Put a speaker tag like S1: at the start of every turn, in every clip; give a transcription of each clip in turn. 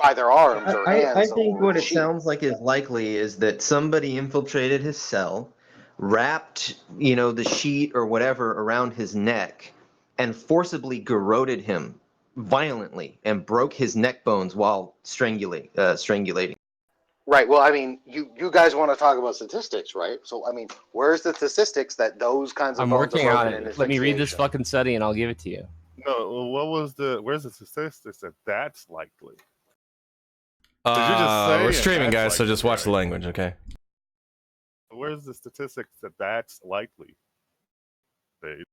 S1: by their arms or
S2: I
S1: hands
S2: think
S1: or
S2: what it
S1: sheets.
S2: sounds like is likely is that somebody infiltrated his cell, wrapped, the sheet or whatever around his neck, and forcibly garroted him violently and broke his neck bones while strangulating.
S1: Right. Well, I mean, you guys want to talk about statistics, right? So, I mean, where's the statistics that those kinds of
S3: I'm
S1: bones are
S3: working on
S1: broken in
S3: it. Let me read this
S1: asphyxiation?
S3: fucking study and I'll give it to you.
S4: No, where's the statistics that that's likely? You're just
S5: We're
S4: saying
S5: streaming,
S4: that's
S5: guys, so
S4: likely,
S5: just watch the
S4: right?
S5: language, okay?
S4: Where's the statistics that that's likely? Dave?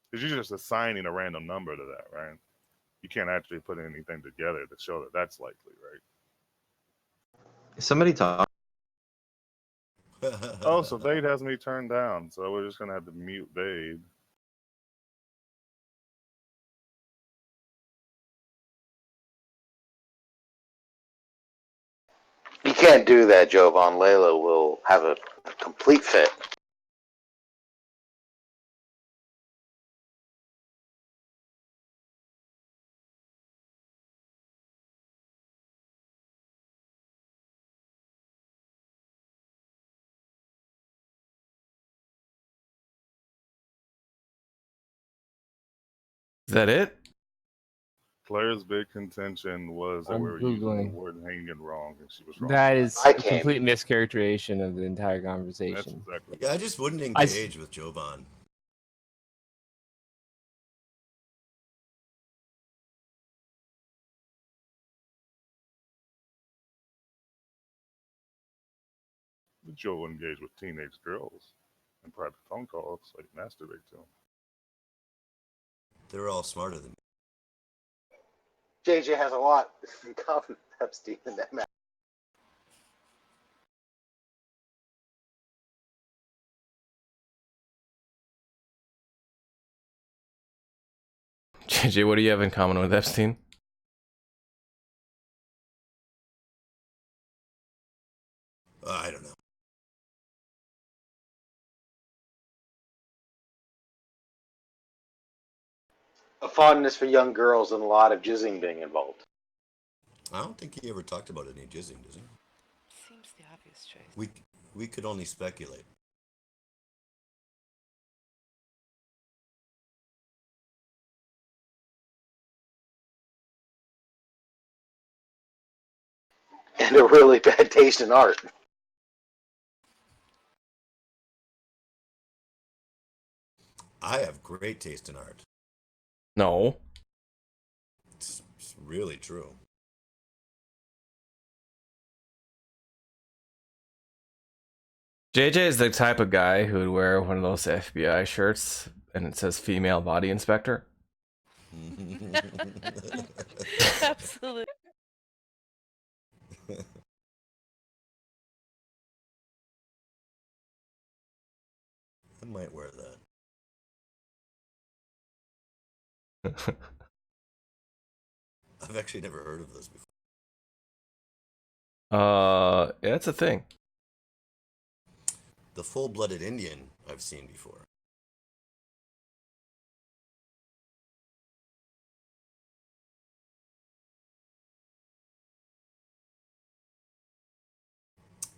S4: Because you're just assigning a random number to that, right? You can't actually put anything together to show that that's likely, right?
S2: Somebody talk.
S4: Oh, so Vade has me turned down, so we're just gonna have to mute Vade.
S1: You can't do that, Jovan. Layla will have a complete fit.
S5: Is that it?
S4: Claire's big contention was that
S3: I'm
S4: we were using the
S3: Googling.
S4: word hanging wrong, and she was wrong.
S3: That is
S1: I
S3: a
S1: can't.
S3: complete mischaracterization of the entire
S4: That's
S3: conversation.
S4: exactly.
S6: Yeah, I just wouldn't engage with Jovan.
S4: Joe engaged with teenage girls in private phone calls, so he masturbate to them.
S6: They're all smarter than me.
S1: JJ has a lot in common with Epstein in that matter.
S5: JJ, what do you have in common with Epstein?
S6: I don't know.
S1: A fondness for young girls and a lot of jizzing being involved.
S6: I don't think he ever talked about any jizzing, does he?
S7: Seems the obvious choice.
S6: We could only speculate.
S1: And a really bad taste in art.
S6: I have great taste in art.
S5: No.
S6: It's really true.
S5: JJ is the type of guy who would wear one of those FBI shirts and it says female body inspector.
S7: Absolutely.
S6: I might wear that. I've actually never heard of this before.
S5: Yeah, it's a thing.
S6: The full-blooded Indian I've seen before.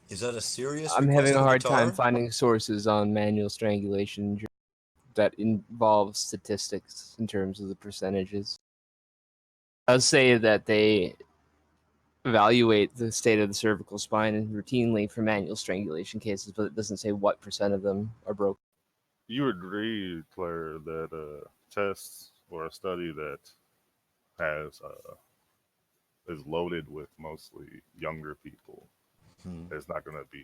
S6: Is that a serious
S3: I'm
S6: request
S3: having a
S6: of
S3: hard
S6: Qatar?
S3: time finding sources on manual strangulation that involve statistics in terms of the percentages. I'll say that they evaluate the state of the cervical spine routinely for manual strangulation cases, but it doesn't say what percent of them are broken.
S4: You agree, Claire, that a test or a study that has is loaded with mostly younger people is not going to be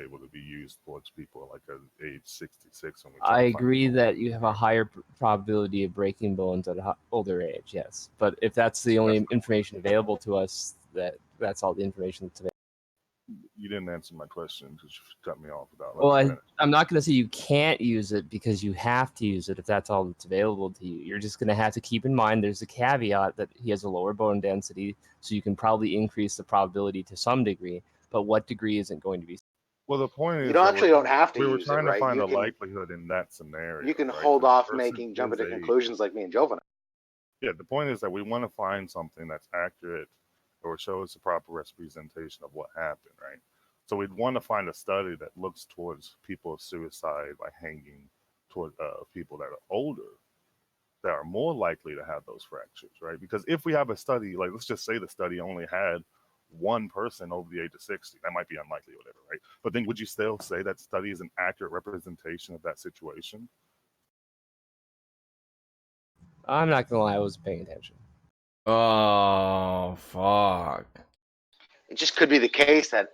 S4: able to be used towards people like at age 66. When we
S3: I agree that you have a higher probability of breaking bones at an older age, yes. But if that's the only information available to us, that's all the information that's available.
S4: You didn't answer my question because you cut me off without
S3: Well,
S4: letting me finish.
S3: I'm not going to say you can't use it because you have to use it if that's all that's available to you. You're just going to have to keep in mind there's a caveat that he has a lower bone density, so you can probably increase the probability to some degree, but what degree isn't going to be.
S4: Well, the point
S1: You
S4: is
S1: don't
S4: that
S1: don't have to
S4: we were
S1: use it,
S4: trying to
S1: right?
S4: find a likelihood in that scenario,
S1: You can
S4: right?
S1: hold
S4: The
S1: off
S4: person
S1: making
S4: his
S1: jumping to
S4: age.
S1: conclusions like me and Jovan.
S4: Yeah, the point is that we want to find something that's accurate or shows the proper representation of what happened, right? So we'd want to find a study that looks towards people's suicide by hanging toward people that are older, that are more likely to have those fractures, right? Because if we have a study, like let's just say the study only had one person over the age of 60, that might be unlikely or whatever, right? But then would you still say that study is an accurate representation of that situation?
S3: I'm not gonna lie, I wasn't paying attention.
S5: Oh fuck.
S1: It just could be the case that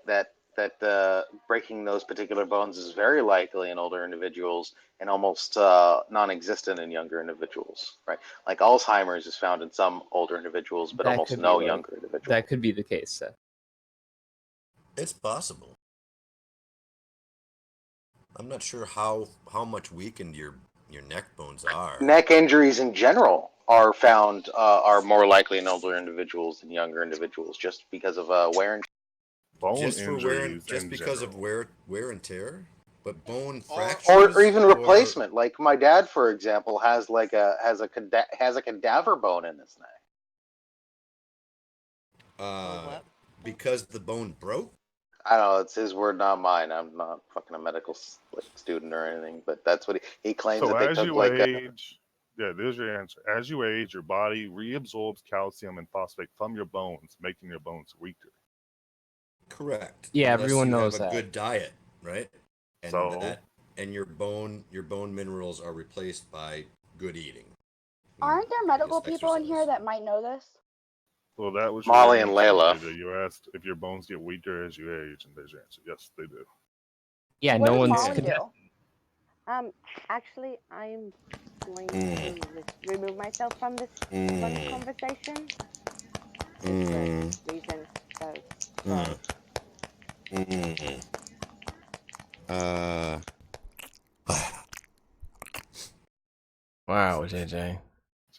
S1: breaking those particular bones is very likely in older individuals and almost non-existent in younger individuals, right? Like Alzheimer's is found in some older individuals, but
S3: That
S1: almost
S3: could
S1: no
S3: be
S1: younger individuals.
S3: That could be the case, Seth.
S6: It's possible. I'm not sure how much weakened your neck bones are.
S1: Neck injuries in general are found are more likely in older individuals than younger individuals, just because of wear and.
S4: Bone
S6: Just for
S4: injuries
S6: just
S4: in
S6: because
S4: general.
S6: of wear and tear, but bone
S1: Or
S6: fractures
S1: even replacement. Like my dad, for example, has a cadaver bone in his neck.
S7: What?
S6: Because the bone broke.
S1: I don't know. It's his word, not mine. I'm not fucking a medical student or anything, but that's what he claims
S4: So
S1: that they
S4: as
S1: took
S4: you age, yeah, there's your answer. As you age, your body reabsorbs calcium and phosphate from your bones, making your bones weaker.
S6: Correct.
S3: Yeah,
S6: Unless
S3: everyone
S6: you
S3: knows
S6: have a
S3: that.
S6: good diet, right? And
S4: So
S6: your bone minerals are replaced by good eating.
S8: Aren't there medical people in here
S6: exercise.
S8: that might know this?
S4: well, that was your
S1: Molly and
S4: answer,
S1: Layla.
S4: JJ. You asked if your bones get weaker as you age, and there's your answer. Yes, they do.
S3: Yeah,
S8: What
S3: no
S8: does
S3: one's
S8: Molly do?
S9: Actually, I'm going to remove myself from this conversation. Different reasons. So, sorry.
S5: Wow, JJ.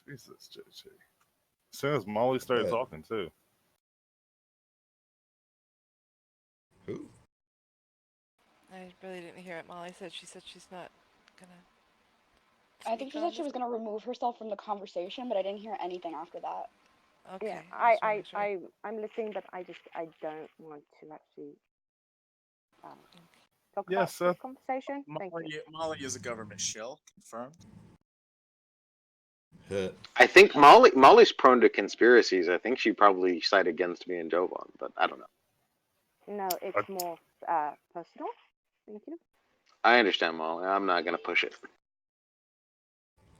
S4: Jesus, JJ. As soon as Molly started
S6: What?
S4: talking, too.
S6: Who?
S7: I really didn't hear it. Molly said she she's not gonna.
S8: I think she said she was going to remove herself from the conversation, but I didn't hear anything after that.
S7: Okay.
S9: Yeah, I'm listening, but I don't want to actually talk about
S4: Yes,
S9: this conversation. Thank you.
S10: Molly is a government shill, confirmed.
S1: I think Molly's prone to conspiracies. I think she probably side against me and Jovan, but I don't know.
S9: No, it's more personal. Thank you.
S1: I understand, Molly. I'm not going to push it.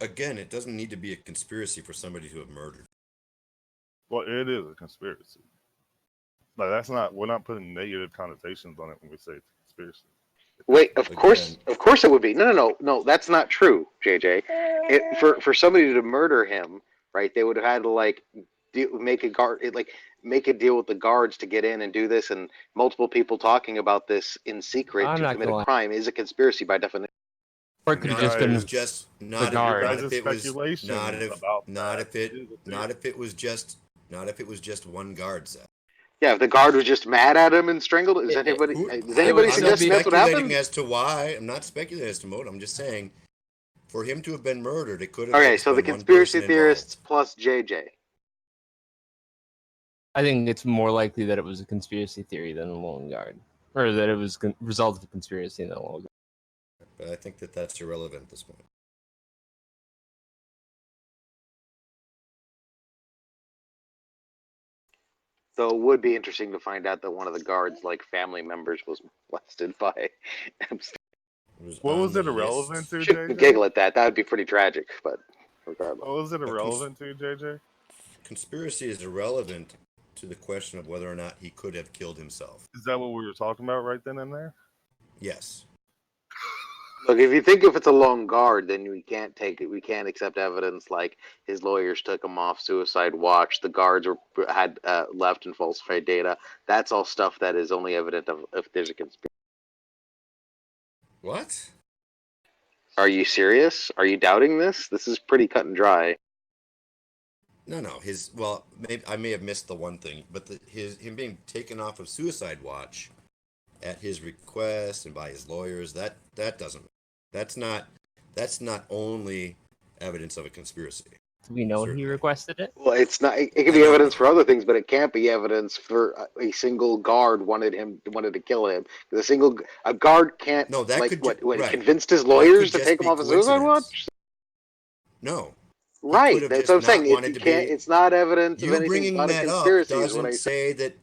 S6: Again, it doesn't need to be a conspiracy for somebody to have murdered.
S4: Well, it is a conspiracy. Like that's not. We're not putting negative connotations on it when we say it's a conspiracy.
S1: Wait, of course it would be. No, that's not true, JJ. For somebody to murder him, right? They would have had to like make a deal with the guards to get in and do this, and multiple people talking about this in secret
S3: I'm
S1: to
S3: not
S1: commit a
S3: gonna lie.
S1: crime is a conspiracy by definition.
S3: Or it could have just been
S6: not
S3: the guard.
S6: if it was
S4: speculation
S6: not if
S4: about
S6: not
S4: that
S6: if it
S4: is a
S6: not
S4: theory.
S6: if it was just not if it was just one guard set.
S1: Yeah, if the guard was just mad at him and strangled him, does anybody
S3: would still
S1: suggest
S3: be-
S1: that's what
S6: speculating
S1: happened?
S6: as to why. I'm not speculating as to motive. I'm just saying, for him to have been murdered, it could have
S1: Okay,
S6: just
S1: so the
S6: been one person
S1: conspiracy theorists
S6: involved.
S1: plus JJ.
S3: I think it's more likely that it was a conspiracy theory than a lone guard, or that it was result of a conspiracy than a lone guard.
S6: But I think that that's irrelevant at this point.
S1: Though it would be interesting to find out that one of the guards, like family members, was molested by Epstein.
S4: What was it irrelevant to,
S1: Shouldn't
S4: JJ?
S1: giggle at that. That would be pretty tragic, but regardless.
S4: What was it irrelevant to, JJ?
S6: Conspiracy is irrelevant to the question of whether or not he could have killed himself.
S4: Is that what we were talking about right then and there?
S6: Yes.
S1: Look, if you think if it's a lone guard, then we can't take it. We can't accept evidence like his lawyers took him off suicide watch. The guards had left and falsified data. That's all stuff that is only evident of if there's a conspiracy.
S6: What?
S1: Are you serious? Are you doubting this? This is pretty cut and dry.
S6: No. Maybe I may have missed the one thing, but him being taken off of suicide watch at his request and by his lawyers. That doesn't. That's not. That's not only evidence of a conspiracy.
S3: Do we know he
S6: Certainly.
S3: requested it?
S1: Well, it's not. It can
S6: I
S1: be
S6: don't
S1: evidence
S6: know.
S1: for other things, but it can't be evidence for a single guard wanted to kill him. A guard can't
S6: No, that could right.
S1: convinced his
S6: That could
S1: lawyers to
S6: just
S1: take him
S6: be
S1: off a suicide
S6: coincidence.
S1: watch.
S6: No, he could
S1: Right.
S6: have
S1: That's what
S6: just
S1: I'm saying.
S6: not wanted
S1: You
S6: to
S1: can't.
S6: be.
S1: It's not evidence of
S6: You
S1: anything. It's
S6: bringing
S1: not a
S6: that up
S1: conspiracy. Is what I
S6: doesn't
S1: say.
S6: say that.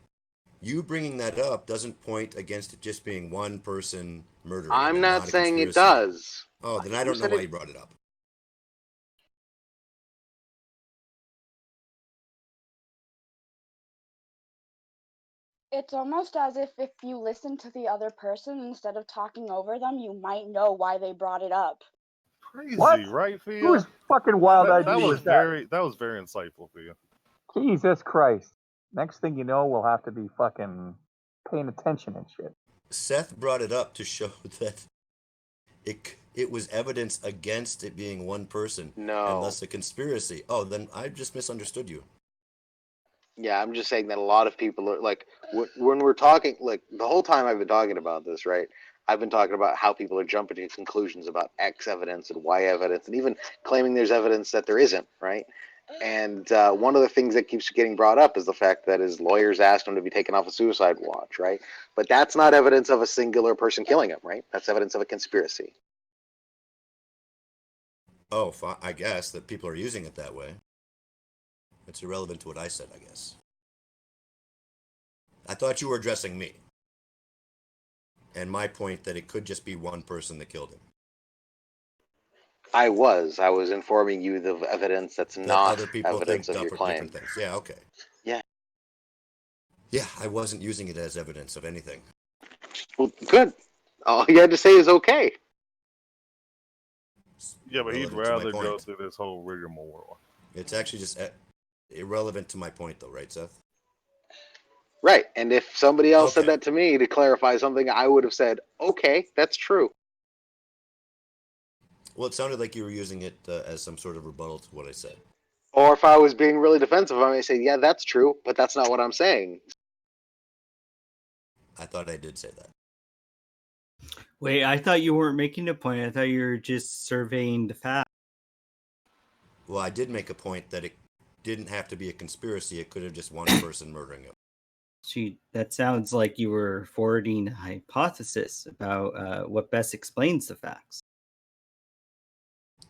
S6: You bringing that up doesn't point against it just being one person murdering him
S1: I'm
S6: and
S1: not
S6: not a
S1: saying it
S6: conspiracy.
S1: does.
S6: Oh, then I
S1: Who
S6: don't know
S1: said
S6: why
S1: it?
S6: you brought it up.
S8: It's almost as if you listen to the other person instead of talking over them, you might know why they brought it up.
S4: Crazy,
S11: What?
S4: right, Fia?
S11: Whose fucking wild
S4: that
S11: idea
S4: was
S11: was that?
S4: that was very insightful, Fia.
S11: Jesus Christ. Next thing you know, we'll have to be fucking paying attention and shit.
S6: Seth brought it up to show that it was evidence against it being one person and
S1: No.
S6: thus a conspiracy. Oh, then I just misunderstood you.
S1: Yeah, I'm just saying that a lot of people are like when we're talking, like the whole time I've been talking about this, right? I've been talking about how people are jumping to conclusions about X evidence and Y evidence, and even claiming there's evidence that there isn't, right? And one of the things that keeps getting brought up is the fact that his lawyers asked him to be taken off a suicide watch, right? But that's not evidence of a singular person killing him, right? That's evidence of a conspiracy.
S6: Oh, I guess that people are using it that way. It's irrelevant to what I said, I guess. I thought you were addressing me. And my point that it could just be one person that killed him.
S1: I was informing you of evidence that's
S6: That
S1: not
S6: other people
S1: evidence
S6: think
S1: of your claim.
S6: different things. Yeah, okay.
S1: Yeah.
S6: Yeah, I wasn't using it as evidence of anything.
S1: Well, good. All you had to say is okay.
S4: Yeah, but he'd
S6: Relevant to my
S4: rather go
S6: point.
S4: through this whole rigmarole.
S6: It's actually just irrelevant to my point, though, right, Seth?
S1: Right. And if somebody else said
S6: Okay.
S1: that to me to clarify something, I would have said, okay, that's true.
S6: Well, it sounded like you were using it as some sort of rebuttal to what I said.
S1: Or if I was being really defensive, I may say, yeah, that's true, but that's not what I'm saying.
S6: I thought I did say that.
S12: Wait, I thought you weren't making a point. I thought you were just surveying the facts.
S6: Well, I did make a point that it didn't have to be a conspiracy. It could have just one person murdering him.
S12: Gee, that sounds like you were forwarding a hypothesis about what best explains the facts.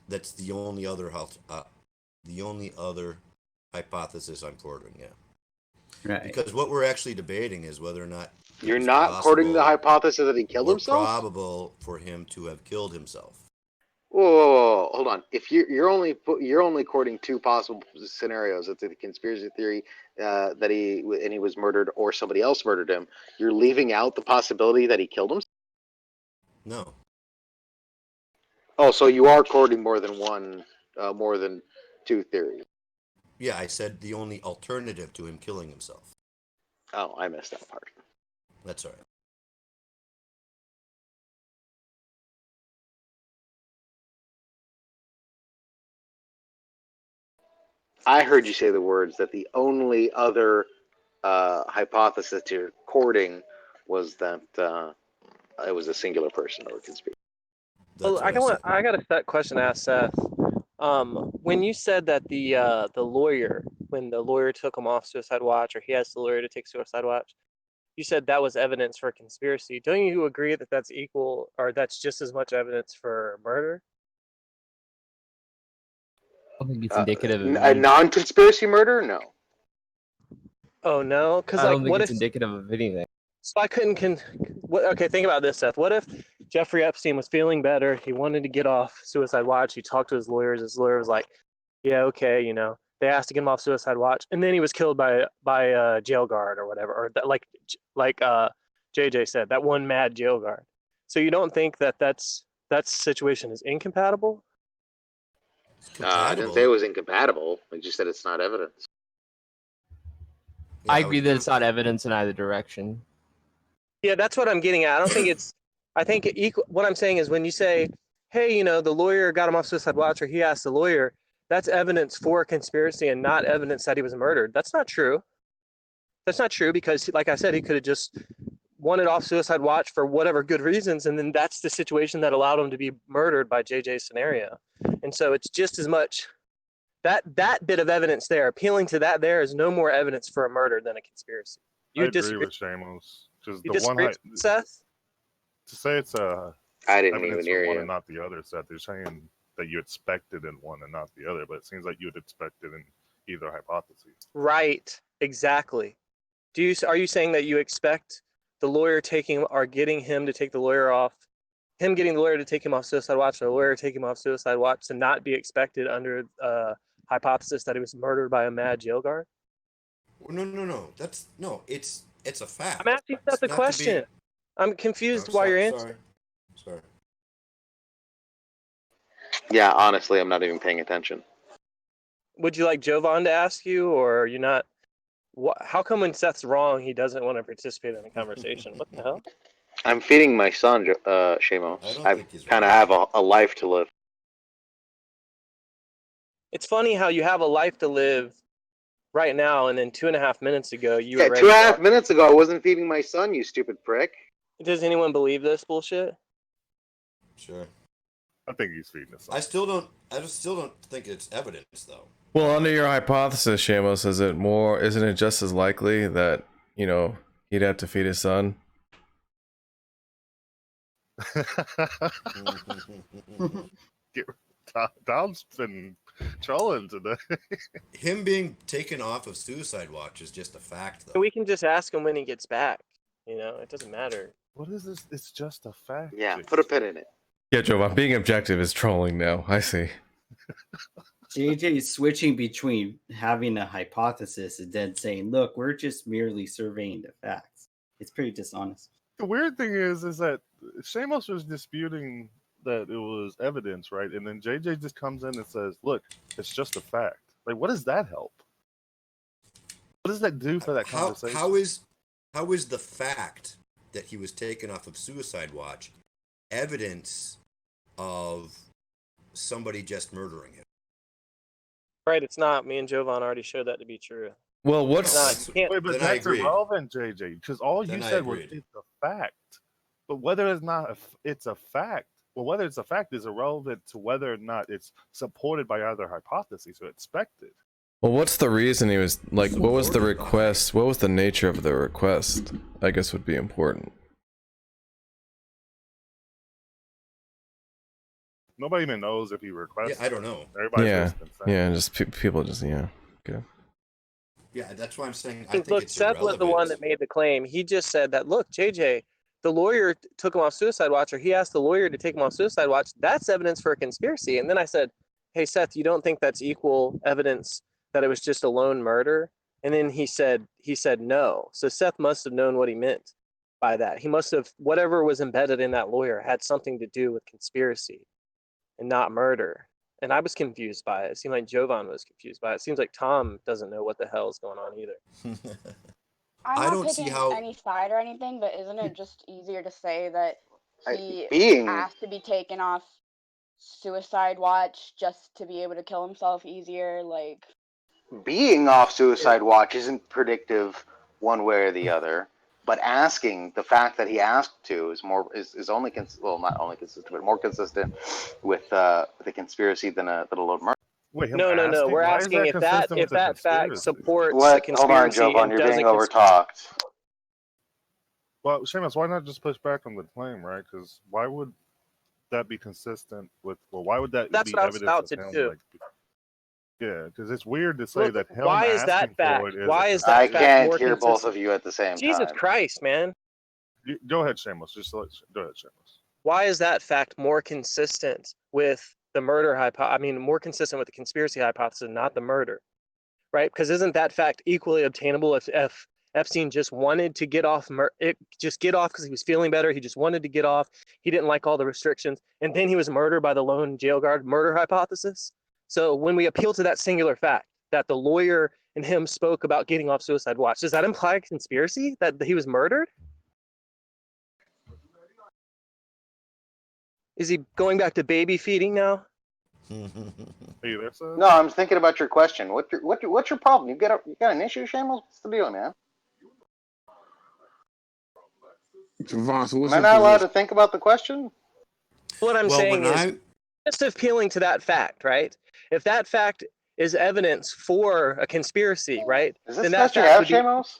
S6: That's the only other hypothesis I'm forwarding. Yeah.
S12: Right.
S6: Because what we're actually debating is whether or not
S1: You're not quoting the hypothesis that he killed himself?
S6: Probable for him to have killed himself.
S1: Whoa, hold on. If you're only quoting two possible scenarios, it's the conspiracy theory that he was murdered or somebody else murdered him. You're leaving out the possibility that he killed himself.
S6: No.
S1: Oh, so you are quoting more than two theories.
S6: Yeah, I said the only alternative to him killing himself.
S1: Oh, I missed that part.
S6: That's all right.
S1: I heard you say the words that the only other hypothesis to recording was that it was a singular person or a conspiracy.
S13: Well, I got a question to ask Seth. When you said that the lawyer, when the lawyer took him off suicide watch, or he asked the lawyer to take suicide watch, you said that was evidence for conspiracy. Don't you agree that that's equal, or that's just as much evidence for murder?
S3: I don't think it's indicative of
S1: A
S3: anything.
S1: non-conspiracy murder? No.
S13: Oh no, because
S3: I
S13: like,
S3: don't think
S13: what
S3: it's
S13: if?
S3: indicative of anything.
S13: So I couldn't. Okay, think about this, Seth. What if Jeffrey Epstein was feeling better? He wanted to get off suicide watch. He talked to his lawyers. His lawyer was like, "Yeah, okay, you know." They asked to get him off suicide watch, and then he was killed by a jail guard or whatever, or that, like JJ said, that one mad jail guard. So you don't think that situation is incompatible?
S1: I didn't say it was incompatible. I just said it's not evidence.
S3: I agree that it's not evidence in either direction.
S13: Yeah, that's what I'm getting at. I don't think it's. I think what I'm saying is when you say, "Hey, you know, the lawyer got him off suicide watch," or he asked the lawyer, that's evidence for a conspiracy and not evidence that he was murdered. That's not true. That's not true because, like I said, he could have just wanted off suicide watch for whatever good reasons, and then that's the situation that allowed him to be murdered by JJ's scenario. And so it's just as much that bit of evidence there, appealing to that there is no more evidence for a murder than a conspiracy.
S4: I
S13: You
S4: agree
S13: disagree?
S4: with Shamos. Just
S13: You
S4: the one
S13: disagree, Seth?
S4: to say it's a
S1: I didn't
S4: evidence
S1: even
S4: for
S1: hear
S4: one
S1: you.
S4: and not the other. Seth, they're saying that you expected in one and not the other, but it seems like you would expect it in either hypothesis.
S13: Right. Exactly. Are you saying that you expect the lawyer getting him to take the lawyer off, him getting the lawyer to take him off suicide watch, or the lawyer taking him off suicide watch to not be expected under hypothesis that he was murdered by a mad jail guard?
S6: No. It's a fact.
S13: I'm asking Seth
S6: It's
S13: the
S6: not to be.
S13: question. I'm confused
S6: Oh,
S13: why you're answering.
S6: Sorry.
S1: Yeah, honestly, I'm not even paying attention.
S13: Would you like Jovan to ask you, or are you not? How come when Seth's wrong, he doesn't want to participate in the conversation? What the hell?
S1: I'm feeding my son, Shamos. I kind of have a life to live.
S13: It's funny how you have a life to live right now, and then 2.5 minutes ago you were
S1: Yeah,
S13: ready.
S1: 2.5 minutes ago, I wasn't feeding my son, you stupid prick.
S13: Does anyone believe this bullshit?
S6: Sure.
S4: I think he's feeding us.
S6: I still don't think it's evidence, though.
S5: Well, under your hypothesis, Shamos, isn't it just as likely that, he'd have to feed his son?
S4: Dom's been trolling today.
S6: Him being taken off of suicide watch is just a fact, though.
S13: We can just ask him when he gets back. It doesn't matter.
S4: What is this? It's just a fact.
S1: Yeah, put a pin in it.
S5: Yeah, Jovan, being objective is trolling now. I see.
S12: JJ is switching between having a hypothesis and then saying, look, we're just merely surveying the facts. It's pretty dishonest.
S4: The weird thing is that Shamos was disputing that it was evidence, right? And then JJ just comes in and says, look, it's just a fact. Like, what does that help? What does that do for that conversation?
S6: How is the fact that he was taken off of suicide watch evidence of somebody just murdering him?
S13: Right, it's not. Me and Jovan already showed that to be true.
S5: Well,
S4: Wait, but that's irrelevant, JJ, because all you said was it's a fact. But whether it's not it's a fact, whether it's a fact is irrelevant to whether or not it's supported by other hypotheses or expected.
S5: Well, what's the reason he was like? What was the request? What was the nature of the request? I guess would be important.
S4: Nobody even knows if he requested.
S6: Yeah, I don't know.
S5: Yeah, just people just okay.
S6: Yeah, that's why I'm saying. I think
S13: Look,
S6: it's
S13: Seth was the one that made the claim. He just said that, look, JJ, the lawyer took him off suicide watch, or he asked the lawyer to take him off suicide watch. That's evidence for a conspiracy. And then I said, hey, Seth, you don't think that's equal evidence that it was just a lone murder? And then he said no. So Seth must have known what he meant by that. He must have, whatever was embedded in that lawyer had something to do with conspiracy and not murder. And I was confused by it. It seemed like Jovan was confused by it. It seems like Tom doesn't know what the hell is going on either.
S8: I'm not picking any side or anything, but isn't it just easier to say that he asked to be taken off suicide watch just to be able to kill himself easier? Like,
S1: being off suicide watch isn't predictive one way or the other, but asking, the fact that he asked to is only not only consistent, but more consistent with the conspiracy than a load murder.
S13: Wait, no. We're asking if that fact supports the conspiracy.
S1: Hold on, Jovan, you're being overtalked.
S4: Well, Seamus, why not just push back on the claim, right? Because why would that be consistent with? Well, why would that
S13: That's
S4: be
S13: what I was
S4: evidence
S13: about
S4: of
S13: to
S4: him?
S13: do.
S4: Yeah, because it's weird to say that him
S13: why is that
S4: asking
S13: fact?
S4: for it is.
S13: Why is that
S1: I
S13: fact
S1: can't
S13: more
S1: hear both
S13: consistent?
S1: of you at the same time.
S13: Jesus Christ, man!
S4: Go ahead, Seamus. Go ahead, Seamus.
S13: Why is that fact more consistent with the murder hypothesis? I mean, more consistent with the conspiracy hypothesis, not the murder, right? Because isn't that fact equally obtainable if Epstein just wanted to get off, because he was feeling better. He just wanted to get off. He didn't like all the restrictions, and then he was murdered by the lone jail guard. Murder hypothesis. So when we appeal to that singular fact that the lawyer and him spoke about getting off suicide watch, does that imply a conspiracy that he was murdered? Is he going back to baby feeding now?
S1: No, I'm thinking about your question. What's your problem? You got an issue, Shamus? What's the deal, man?
S14: Javon, so what's
S1: Am I
S14: your
S1: not allowed
S14: position?
S1: to think about the question?
S13: What I'm saying is, just appealing to that fact, right? If that fact is evidence for a conspiracy, right?
S1: Is this
S13: Then
S1: the
S13: that
S1: best you
S13: fact
S1: have,
S13: would be
S1: Shamos?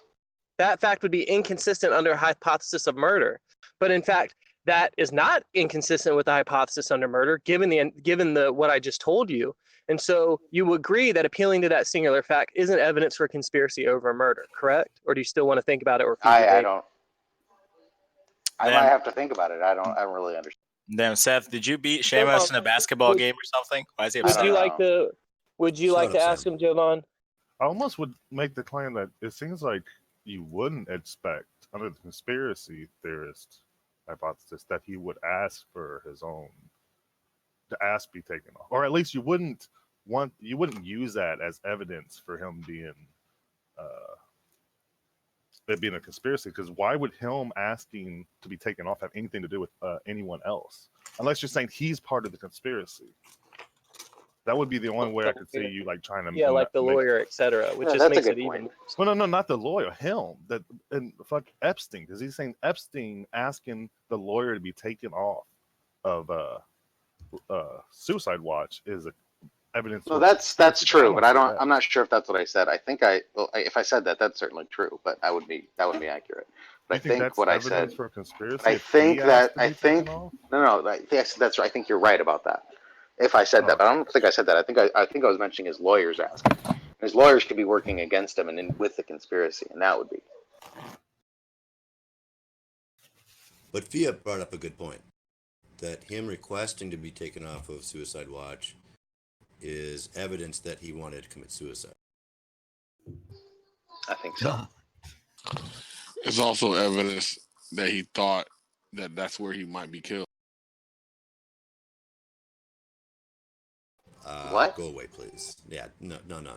S13: that fact would be inconsistent under a hypothesis of murder. But in fact, that is not inconsistent with the hypothesis under murder, given the what I just told you. And so you agree that appealing to that singular fact isn't evidence for conspiracy over murder, correct? Or do you still want to think about it or refute your
S1: I
S13: data?
S1: don't. I might have to think about it. I don't really understand.
S10: Damn, Seth, did you beat Shamos in a basketball game or something? Why is he upset?
S13: Would you like to ask him, Jovan?
S4: I almost would make the claim that it seems like you wouldn't expect, under the conspiracy theorist hypothesis, that he would ask for his own, to ask be taken off, or at least you wouldn't use that as evidence for him being it being a conspiracy. Because why would him asking to be taken off have anything to do with anyone else, unless you're saying he's part of the conspiracy? That would be the only way I could see you like trying to
S13: like the lawyer, etc., which just
S1: that's
S13: makes
S1: a
S13: it
S1: good
S13: even.
S4: Well, no, not the lawyer. Him. That and fuck Epstein, because he's saying Epstein asking the lawyer to be taken off of suicide watch is evidence.
S1: No, that's true, but I'm not sure if that's what I said. I think if I said that, that's certainly true, but that would be accurate. But I think what I said
S4: for a conspiracy.
S1: I think no, yes, that's right. I think you're right about that. If I said that, but I don't think I said that. I think I was mentioning his lawyers asking. His lawyers could be working against him and with the conspiracy, and that would be.
S6: But Fia brought up a good point, that him requesting to be taken off of suicide watch is evidence that he wanted to commit suicide.
S1: I think so.
S14: It's also evidence that he thought that that's where he might be killed.
S1: What?
S6: Go away, please. Yeah, no, don't do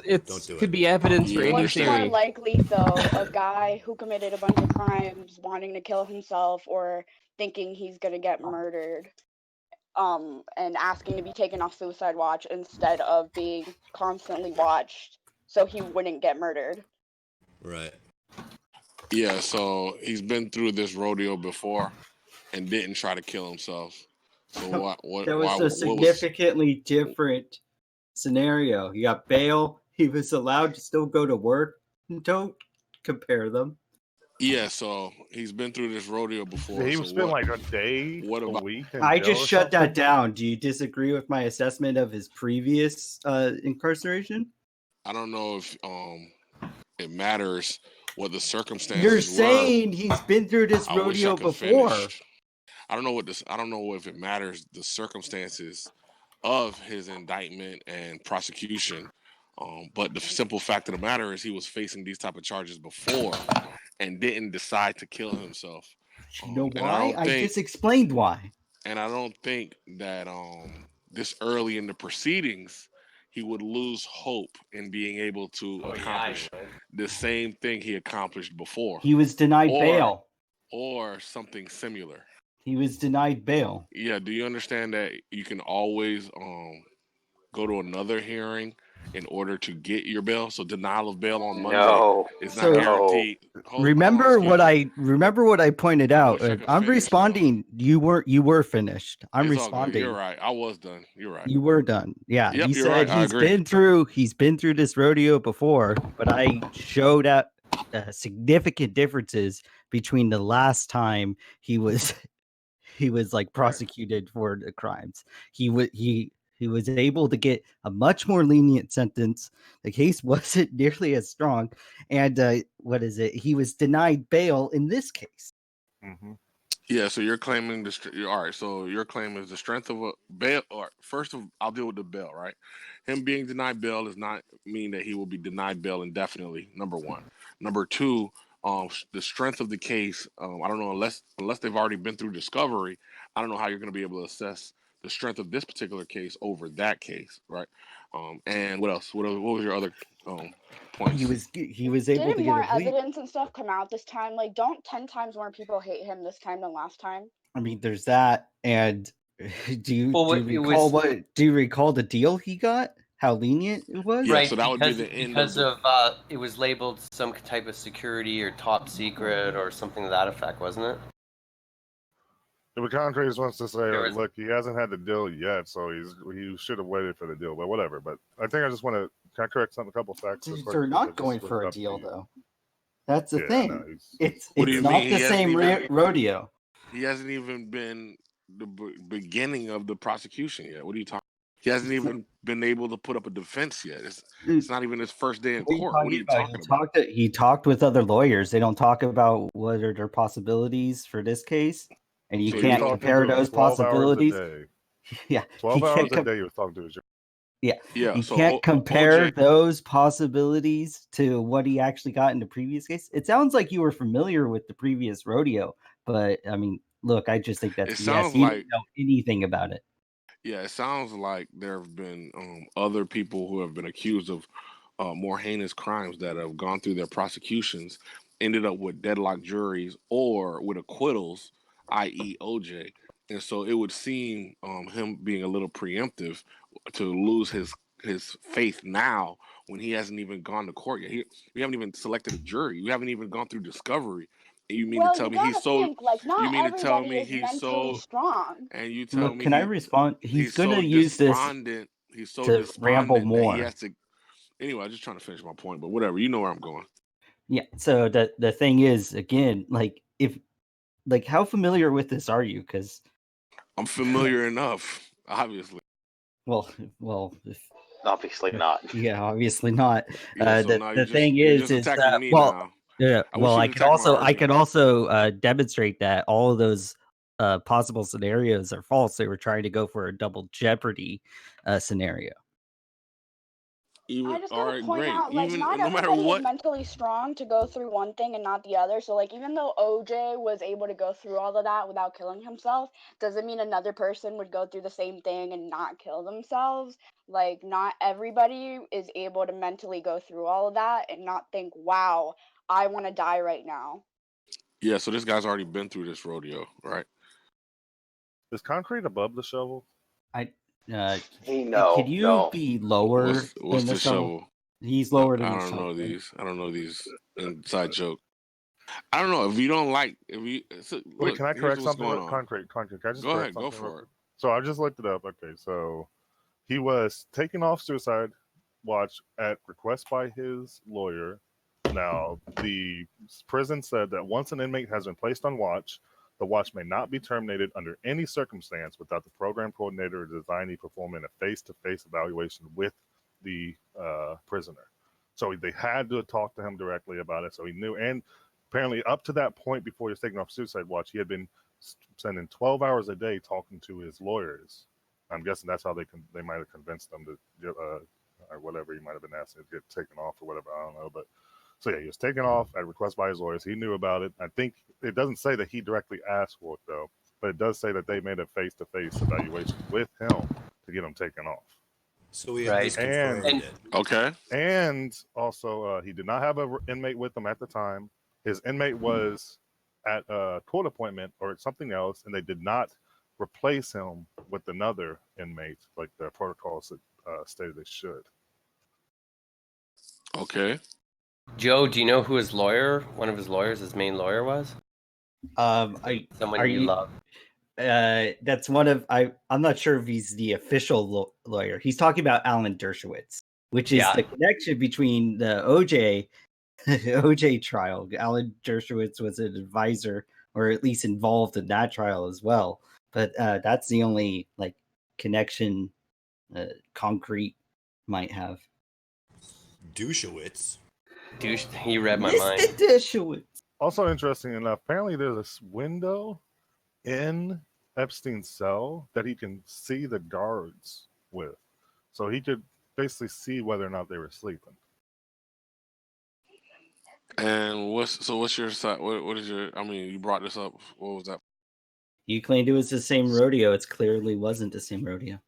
S3: it.
S6: Don't do
S3: could
S6: it.
S3: be evidence for any
S8: What's more
S3: theory.
S8: likely, though, a guy who committed a bunch of crimes wanting to kill himself or thinking he's gonna get murdered, and asking to be taken off suicide watch instead of being constantly watched so he wouldn't get murdered.
S6: Right.
S14: Yeah, so he's been through this rodeo before and didn't try to kill himself. So
S12: That was a significantly different scenario. You got bail. He was allowed to still go to work. Don't compare them.
S14: Yeah, so he's been through this rodeo before.
S4: He was spending like a day, a week.
S12: I just shut that down. Do you disagree with my assessment of his previous incarceration?
S14: I don't know if it matters what the circumstances
S12: You're
S14: were.
S12: saying he's been through this rodeo before.
S14: I don't know if it matters the circumstances of his indictment and prosecution. But the simple fact of the matter is he was facing these type of charges before and didn't decide to kill himself.
S12: You know why? I just explained why.
S14: And I don't think that this early in the proceedings he would lose hope in being able to accomplish the same thing he accomplished before.
S12: He was denied bail.
S14: Or something similar.
S12: He was denied bail.
S14: Yeah, do you understand that you can always go to another hearing in order to get your bail? So denial of bail on Monday is not guaranteed.
S12: Remember what I pointed out. I'm responding. You were finished. I'm responding.
S14: You're right. I was done. You're right.
S12: You were done. Yeah.
S14: Yep,
S12: You said
S14: right.
S12: he's been through this rodeo before, but I showed up significant differences between the last time he was like prosecuted for the crimes. He was able to get a much more lenient sentence. The case wasn't nearly as strong, and he was denied bail in this case.
S4: Mm-hmm.
S14: Yeah, so you're claiming all right. So your claim is the strength of a bail. Or first I'll deal with the bail. Right, him being denied bail does not mean that he will be denied bail indefinitely. Number one. Number two, the strength of the case. I don't know unless they've already been through discovery. I don't know how you're going to be able to assess the strength of this particular case over that case, right? And what else? What was your other points?
S12: He was able to
S8: Didn't
S12: get
S8: more
S12: a plea.
S8: evidence and stuff come out this time? Like, don't 10 times more people hate him this time than last time?
S12: I mean, there's that. And do you recall the deal he got? how lenient it was?
S14: Yeah,
S15: Right,
S14: so that would be the end
S15: because
S14: of
S15: it was labeled some type of security or top secret or something to that effect, wasn't it?
S4: The contrary just wants to say,
S15: There
S4: like,
S15: was-
S4: look, he hasn't had the deal yet, so he should have waited for the deal. But whatever. But I think I just want to can I correct a couple facts.
S12: They're not going for a deal, though. That's the thing.
S4: No,
S12: it's
S14: What do you
S12: not
S14: mean?
S12: the
S14: He hasn't
S12: same
S14: even-
S12: rodeo.
S14: He hasn't even been the beginning of the prosecution yet. What are you talking? He hasn't even been able to put up a defense yet. It's not even his first day in court. What are you talking about?
S12: He talked with other lawyers. They don't talk about what are their possibilities for this case, and you
S4: So
S12: can't compare those
S4: 12
S12: possibilities.
S4: hours a day.
S12: Yeah,
S4: 12
S12: he
S4: hours
S12: can't
S4: a day he was talking to his jury.
S12: Yeah,
S14: Yeah,
S12: you
S14: so
S12: can't compare
S14: OJ
S12: those possibilities to what he actually got in the previous case. It sounds like you were familiar with the previous rodeo, but I mean, look, I just think that's
S14: It
S12: BS.
S14: sounds
S12: You
S14: like-
S12: didn't know anything about it.
S14: Yeah, it sounds like there have been other people who have been accused of more heinous crimes that have gone through their prosecutions, ended up with deadlock juries or with acquittals, i.e., OJ. And so it would seem him being a little preemptive to lose his faith now when he hasn't even gone to court yet. We haven't even selected a jury. We haven't even gone through discovery. And you mean to tell me he's so?
S8: Think, like, not
S14: You mean to tell
S8: everybody
S14: me
S8: is
S14: he's
S8: mentally
S14: so?
S8: strong.
S14: And you tell
S12: Look,
S14: me
S12: can I respond? He's going
S14: so
S12: to use this
S14: despondent. He's so
S12: to ramble
S14: despondent that
S12: more.
S14: he has to. Anyway, I'm just trying to finish my point, but whatever. You know where I'm going.
S12: Yeah. So the thing is, again, like how familiar with this are you? Because
S14: I'm familiar enough, obviously.
S12: well,
S1: obviously not.
S12: Yeah, obviously not.
S14: Yeah, so now
S12: The thing
S14: you're
S12: is
S14: just attacking
S12: that
S14: me
S12: well,
S14: now.
S12: yeah.
S14: I wish
S12: Well,
S14: you
S12: I
S14: would
S12: could
S14: attack my
S12: also
S14: argument.
S12: demonstrate that all of those possible scenarios are false. They were trying to go for a double jeopardy scenario.
S8: I just
S14: all
S8: gotta
S14: right,
S8: point
S14: great.
S8: out, like,
S14: Even
S8: not
S14: no matter
S8: everybody is
S14: what,
S8: mentally strong to go through one thing and not the other. So, like, even though OJ was able to go through all of that without killing himself, doesn't mean another person would go through the same thing and not kill themselves. Like, not everybody is able to mentally go through all of that and not think, wow, I want to die right now.
S14: yeah. So this guy's already been through this rodeo, right?
S4: Is concrete above the shovel?
S12: Could you be lower
S14: What's
S12: than
S14: the
S12: the shovel?
S14: shovel?
S12: He's lower than
S14: I
S12: the
S14: don't
S12: shovel.
S14: know these. I don't know these inside joke. I don't know if you don't like if you. So,
S4: Wait,
S14: look,
S4: can I
S14: here's
S4: correct
S14: what's
S4: something?
S14: going
S4: With
S14: on.
S4: concrete. Can I just
S14: Go
S4: correct
S14: ahead, go
S4: something real
S14: for it.
S4: quick? So I just looked it up. Okay, so he was taken off suicide watch at request by his lawyer. Now, the prison said that once an inmate has been placed on watch, the watch may not be terminated under any circumstance without the program coordinator or designee performing a face-to-face evaluation with the prisoner. So they had to talk to him directly about it, so he knew. And apparently, up to that point, before he was taken off suicide watch, he had been spending 12 hours a day talking to his lawyers. I'm guessing that's how they might have convinced them to or whatever, he might have been asking to get taken off or whatever, I don't know. But so yeah, he was taken off at request by his lawyers. He knew about it. I think it doesn't say that he directly asked for it though, but it does say that they made a face-to-face evaluation with him to get him taken off.
S6: So we at least confirmed it.
S14: Okay.
S4: And also, he did not have an inmate with him at the time. His inmate was at a court appointment or something else, and they did not replace him with another inmate like the protocols stated they should.
S14: Okay.
S15: Joe, do you know who his lawyer, one of his lawyers, his main lawyer was?
S12: Someone
S15: you love.
S12: That's one of I'm not sure if he's the official lawyer. He's talking about Alan Dershowitz, which is the connection between the OJ trial. Alan Dershowitz was an advisor, or at least involved in that trial as well. But that's the only connection concrete might have.
S6: Dershowitz.
S15: He read my mind.
S12: Dershowitz.
S4: Also interesting enough, apparently there's this window in Epstein's cell that he can see the guards with. So he could basically see whether or not they were sleeping.
S14: And what's your side? What is your? I mean, you brought this up. What was that?
S12: You claimed it was the same rodeo. It clearly wasn't the same rodeo.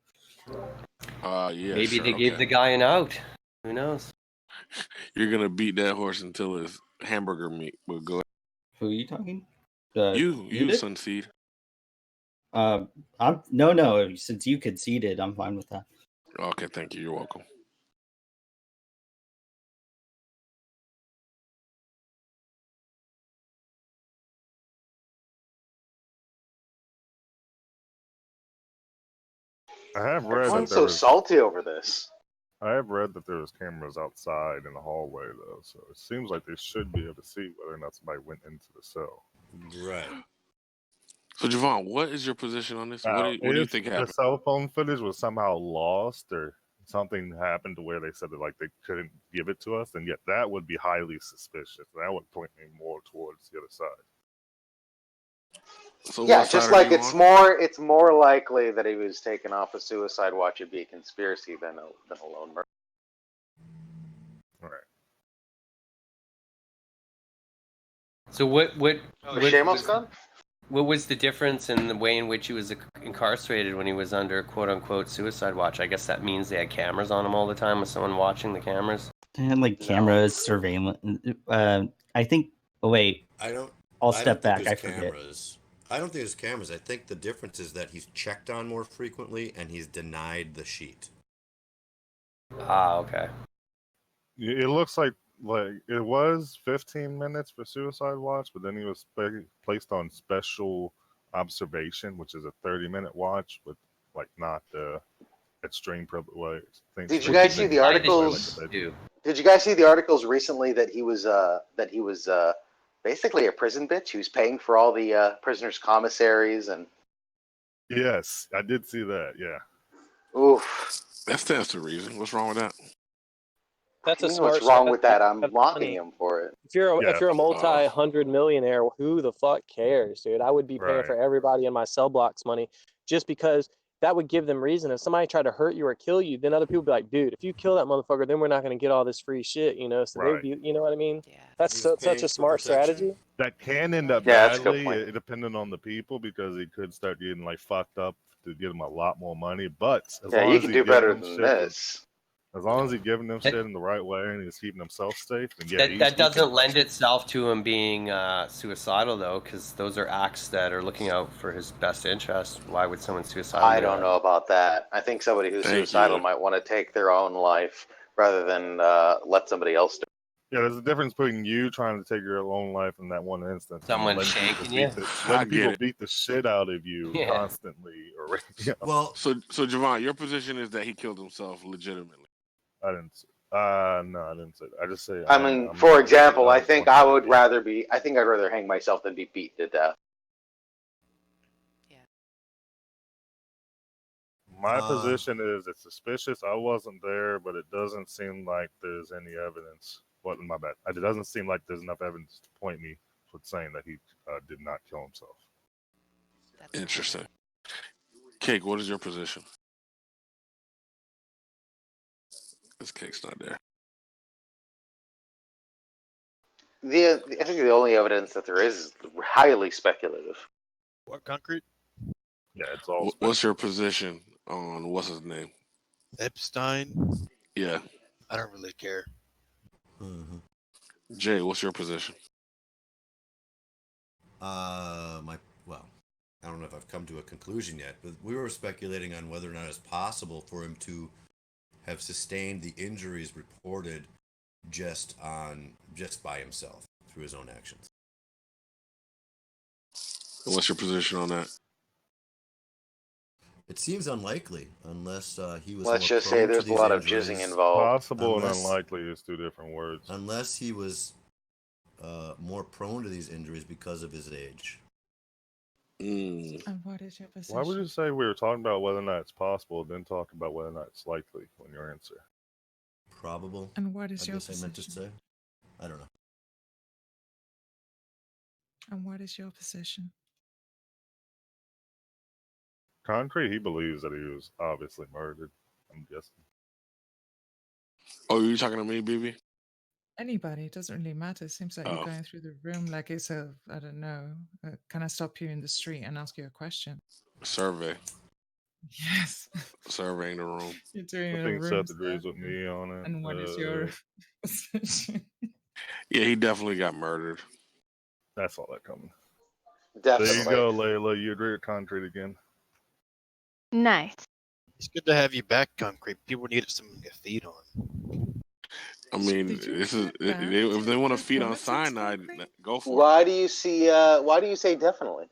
S14: Yeah.
S15: Maybe
S14: sure,
S15: they gave the guy an out. Who knows?
S14: You're gonna beat that horse until it's hamburger meat. But go ahead.
S12: Who are you talking?
S14: You
S12: did?
S14: Sunseed.
S12: I'm no. Since you conceded, I'm fine with that.
S14: Okay, thank you. You're welcome.
S4: I have read that
S1: Everyone's
S4: there
S1: so
S4: was.
S1: salty over this.
S4: I have read that there was cameras outside in the hallway though, so it seems like they should be able to see whether or not somebody went into the cell.
S6: Right.
S14: So Javon, what is your position on this? What
S4: Now,
S14: do you
S4: if
S14: think
S4: the
S14: happened?
S4: cell phone footage was somehow lost or something happened to where they said that like they couldn't give it to us, then yeah, that would be highly suspicious. That would point me more towards the other side.
S14: So
S1: Yeah,
S14: what side
S1: just
S14: are
S1: like
S14: you
S1: it's more likely that he was taken off a suicide watch would be a conspiracy than a lone murder.
S4: All right.
S15: So what
S1: Shamos gone?
S15: what was the difference in the way in which he was incarcerated when he was under quote unquote suicide watch? I guess that means they had cameras on him all the time with someone watching the cameras.
S12: And like cameras, surveillance. I think. Oh wait, I'll step back. I forget.
S6: Cameras. I don't think there's cameras. I think the difference is that he's checked on more frequently and he's denied the sheet.
S15: Ah, okay.
S4: It looks like it was 15 minutes for suicide watch, but then he was placed on special observation, which is a 30-minute watch with like not the extreme privilege.
S1: Did you guys see the articles? Did you guys see the articles recently that he was basically a prison bitch? He was paying for all the prisoners' commissaries and.
S4: Yes, I did see that. Yeah.
S1: Oof.
S14: That stands to reason. What's wrong with that?
S13: That's a smart.
S1: What's wrong with that? I'm
S13: Have
S1: mocking
S13: money.
S1: him for it.
S13: If you're a multi-hundred millionaire, who the fuck cares, dude? I would be paying for everybody in my cell blocks money just because that would give them reason. If somebody tried to hurt you or kill you, then other people would be like, dude, if you kill that motherfucker, then we're not going to get all this free shit, you know? So they would be, you know what I mean? Yeah. That's such a smart strategy.
S4: That can end up
S1: Yeah, that's a good
S4: badly,
S1: point.
S4: depending on the people, because he could start getting like fucked up to get him a lot more money. But as
S1: Yeah,
S4: long
S1: you
S4: as
S1: can
S4: he's
S1: do
S4: giving
S1: better
S4: them
S1: than
S4: shit,
S1: this.
S4: as long as he's giving them shit in the right way and he's keeping himself safe, then yeah,
S15: That doesn't lend itself to him being suicidal though, because those are acts that are looking out for his best interest. Why would someone suicidal?
S1: I don't know about that. I think somebody who's suicidal might want to take their own life rather than let somebody else do it.
S4: Yeah, there's a difference between you trying to take your own life in that one instance.
S15: Someone
S4: and
S15: shanking you?
S14: I get it.
S4: beat the shit out of you
S15: Yeah.
S4: constantly. Or
S6: Well,
S14: so Javon, your position is that he killed himself legitimately.
S4: I didn't. No, I didn't say that. I just say.
S1: I mean, for example, I think I'd rather hang myself than be beaten to death.
S4: My position is it's suspicious. I wasn't there, but it doesn't seem like there's any evidence. Well, my bad. It doesn't seem like there's enough evidence to point me towards saying that he did not kill himself.
S14: Interesting. Cake, what is your position? This Cake's not there.
S1: I think the only evidence that there is highly speculative.
S16: What, Concrete?
S4: Yeah, it's all.
S14: What's your position on what's his name?
S16: Epstein?
S14: Yeah.
S16: I don't really care.
S14: Jay, what's your position?
S6: I don't know if I've come to a conclusion yet, but we were speculating on whether or not it's possible for him to have sustained the injuries reported just by himself through his own actions.
S14: What's your position on that?
S6: It seems unlikely unless he was.
S1: Let's just say there's a lot of jizzing involved.
S4: Possible and unlikely is two different words.
S6: Unless he was more prone to these injuries because of his age.
S17: And what is your position?
S4: Why would you say we were talking about whether or not it's possible, then talk about whether or not it's likely when your answer?
S6: Probable.
S17: And what is
S6: I
S17: your
S6: guess I meant to say. I don't know.
S17: And what is your position?
S4: Concrete, he believes that he was obviously murdered, I'm guessing.
S14: Oh, you talking to me, BB?
S17: Anybody, it doesn't really matter. It seems like you're going through the room like it's I don't know. Can I stop you in the street and ask you a question?
S14: Survey.
S17: Yes.
S14: Surveying the room.
S17: You're doing
S4: I
S17: a
S4: think
S17: room
S4: Seth agrees with
S17: survey.
S4: me on it.
S17: And what is your position?
S14: Yeah, he definitely got murdered.
S4: That's all that coming.
S1: Definitely.
S4: There you go, Layla. You agree with Concrete again.
S9: Nice.
S16: It's good to have you back, Concrete. People needed someone to feed on.
S14: I mean, this is if they want to feed on cyanide, go for it.
S1: Why do you say definitely?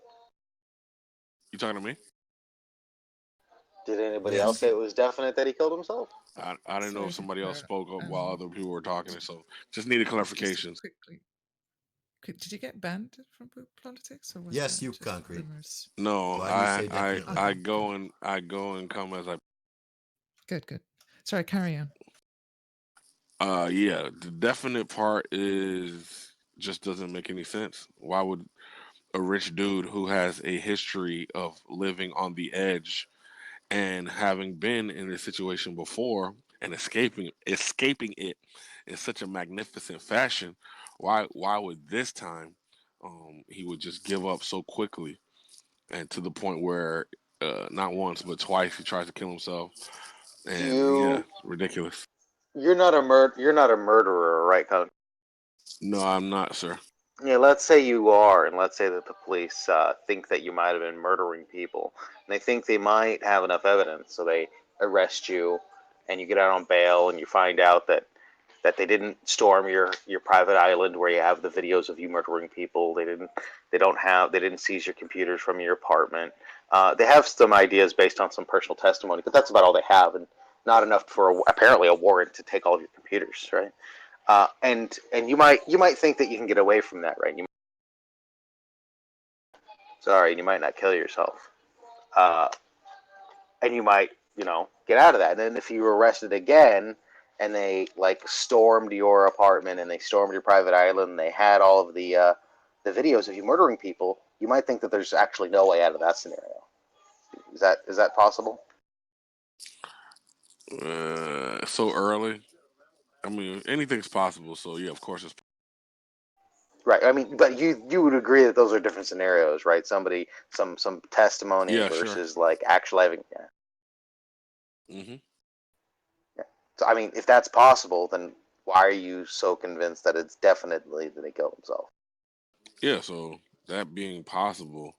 S14: You talking to me?
S1: Did anybody else say it was definite that he killed himself?
S14: I didn't know
S17: Sorry
S14: if
S17: to
S14: somebody else
S17: interrupt.
S14: spoke up while other people were talking, so just needed
S17: Just
S14: clarifications.
S17: quickly, did you get banned from politics, or was
S6: Yes,
S17: that
S6: you
S17: just
S6: concrete.
S17: rumors?
S14: No,
S6: Why do you say definitely?
S14: I go and come as I.
S17: Good. Sorry, carry on.
S14: Yeah, the definite part is just doesn't make any sense. Why would a rich dude who has a history of living on the edge and having been in this situation before and escaping it in such a magnificent fashion, why would this time he would just give up so quickly and to the point where not once but twice he tries to kill himself, and yeah, ridiculous.
S1: You're not a murderer, right, Con?
S14: No, I'm not, sir.
S1: Yeah, let's say you are, and let's say that the police think that you might have been murdering people, and they think they might have enough evidence, so they arrest you, and you get out on bail, and you find out that they didn't storm your private island where you have the videos of you murdering people. They didn't seize your computers from your apartment. They have some ideas based on some personal testimony, but that's about all they have, and not enough for apparently a warrant to take all of your computers, right? And you might think that you can get away from that, right? You might not kill yourself, and you might get out of that. And then if you were arrested again, and they like stormed your apartment and they stormed your private island, and they had all of the videos of you murdering people, you might think that there's actually no way out of that scenario. Is that possible?
S14: So early. I mean, anything's possible. So yeah, of course it's.
S1: Right. I mean, but you would agree that those are different scenarios, right? Some testimony
S14: Yeah, sure.
S1: versus like actual having. Yeah.
S14: Mm-hmm.
S1: Yeah. So I mean, if that's possible, then why are you so convinced that it's definitely that he killed himself?
S14: Yeah. So that being possible,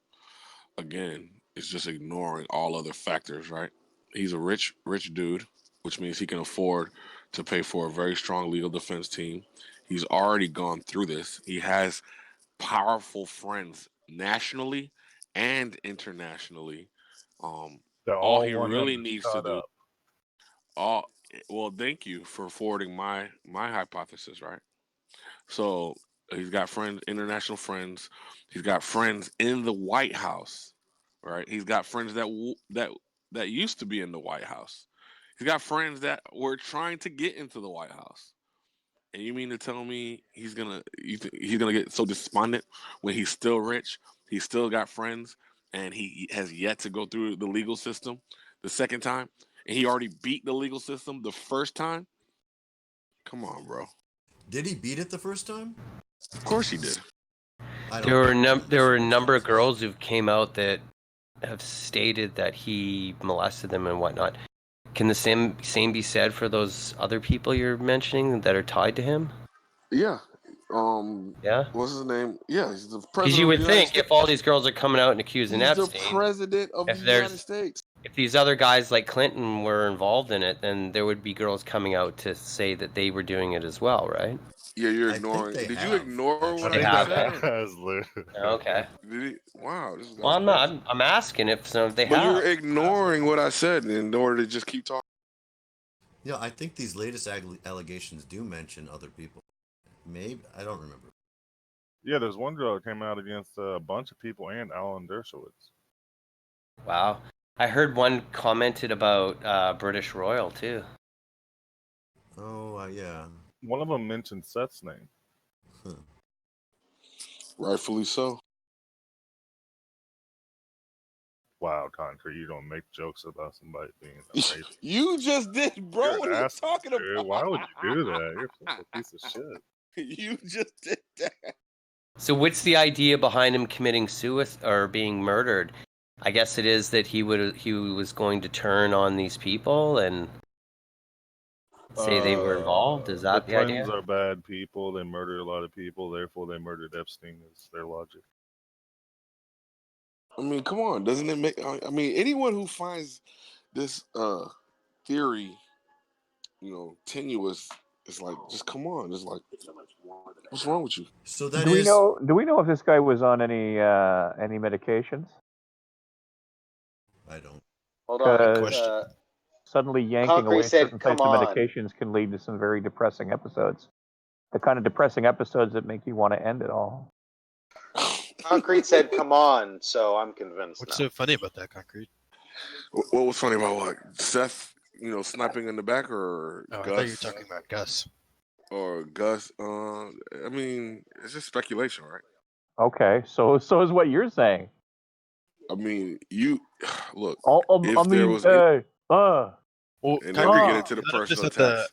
S14: again, is just ignoring all other factors, right? He's a rich dude, which means he can afford to pay for a very strong legal defense team. He's already gone through this. He has powerful friends nationally and internationally.
S4: They're
S14: All
S4: all
S14: he
S4: want him
S14: really
S4: to
S14: needs to
S4: shut
S14: do,
S4: up.
S14: all well, thank you for forwarding my hypothesis, right? So he's got friends, international friends. He's got friends in the White House, right? He's got friends that used to be in the White House. He's got friends that were trying to get into the White House. And you mean to tell me he's gonna get so despondent when he's still rich, he's still got friends, and he has yet to go through the legal system the second time, and he already beat the legal system the first time? Come on, bro.
S6: Did he beat it the first time?
S14: Of course he did.
S15: There were a number of girls who came out that have stated that he molested them and whatnot. Can the same be said for those other people you're mentioning that are tied to him?
S14: Yeah.
S15: Yeah.
S14: What's his name? Yeah, he's the
S15: Because
S14: president
S15: you
S14: of the
S15: would
S14: United
S15: think
S14: States.
S15: if all these girls are coming out and accusing
S14: He's the
S15: Epstein,
S14: president of the United States.
S15: if these other guys like Clinton were involved in it, then there would be girls coming out to say that they were doing it as well, right?
S14: Yeah, you're ignoring. Did you ignore what
S15: They
S14: I
S15: have.
S14: just said?
S4: Has
S15: Okay.
S14: Wow, this
S15: Well,
S14: guy's
S15: I'm
S14: crazy.
S15: not. I'm asking if some they
S14: But
S15: have.
S14: you're ignoring what I said in order to just keep talking.
S6: Yeah, I think these latest allegations do mention other people. Maybe I don't remember.
S4: Yeah, there's one girl that came out against a bunch of people and Alan Dershowitz.
S15: Wow. I heard one commented about British Royal too.
S6: Oh, yeah.
S4: One of them mentioned Seth's name.
S14: Rightfully so.
S4: Wow, Concrete, you don't make jokes about somebody being a rapist.
S14: You just did, bro.
S4: You're
S14: What are you
S4: asshole,
S14: talking
S4: dude.
S14: about?
S4: Why would you do that? You're such a piece of shit.
S14: You just did that.
S15: So what's the idea behind him committing suicide or being murdered? I guess it is that he was going to turn on these people and say they were involved. Is that the idea?
S4: Clintons are bad people. They murder a lot of people. Therefore, they murdered Epstein. Is their logic.
S14: I mean, come on. Doesn't it make? I mean, anyone who finds this theory, tenuous, it's like, just come on. It's like, what's wrong with you?
S6: So
S11: Do we know if this guy was on any medications?
S6: I don't.
S1: Hold on.
S11: Because suddenly yanking
S1: Concrete
S11: away
S1: said,
S11: certain types
S1: "Come
S11: of
S1: on."
S11: medications can lead to some very depressing episodes. The kind of depressing episodes that make you want to end it all.
S1: Concrete said, "Come on," so I'm convinced.
S16: What's
S1: now.
S16: so funny about that, Concrete?
S14: What was funny about what? Seth, sniping in the back, or
S16: Oh,
S14: Gus?
S16: I thought you were talking about Gus.
S14: Or Gus. I mean, it's just speculation, right?
S11: Okay, so is what you're saying.
S14: I mean, you look.
S16: Well,
S14: and then we get into the personal attacks.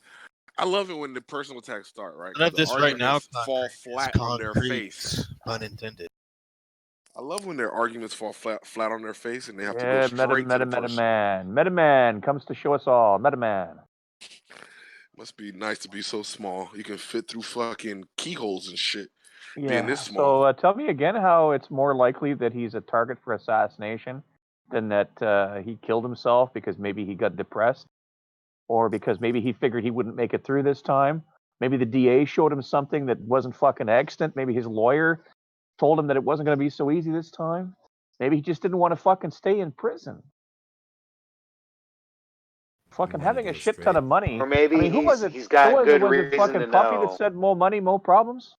S14: I love it when the personal attacks start, right?
S16: None of this right now
S14: fall flat on their face.
S16: Pun intended.
S14: I love when their arguments fall flat on their face and they have to go
S11: Yeah,
S14: straight to the person.
S11: Metaman comes to show us all. Metaman.
S14: Must be nice to be so small. You can fit through fucking keyholes and shit.
S11: Yeah.
S14: Being this small.
S11: So tell me again how it's more likely that he's a target for assassination than that he killed himself because maybe he got depressed, or because maybe he figured he wouldn't make it through this time. Maybe the DA showed him something that wasn't fucking extant. Maybe his lawyer told him that it wasn't going to be so easy this time. Maybe he just didn't want to fucking stay in prison. Fucking having a shit ton of money.
S1: Or maybe
S11: I mean, who was it?
S1: he's got good
S11: was it
S1: reason
S11: fucking
S1: to
S11: Puffy
S1: know.
S11: that said more money, more problems?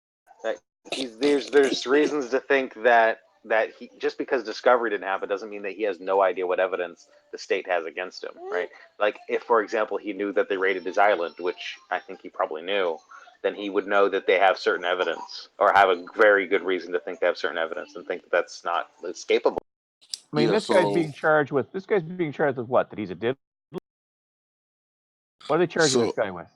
S1: There's reasons to think that he, just because discovery didn't happen doesn't mean that he has no idea what evidence the state has against him, right? Like if, for example, he knew that they raided his island, which I think he probably knew, then he would know that they have certain evidence, or have a very good reason to think they have certain evidence, and think that that's not escapable.
S11: I mean, this guy's being charged with what? That he's a diddler? What are they charging this guy with?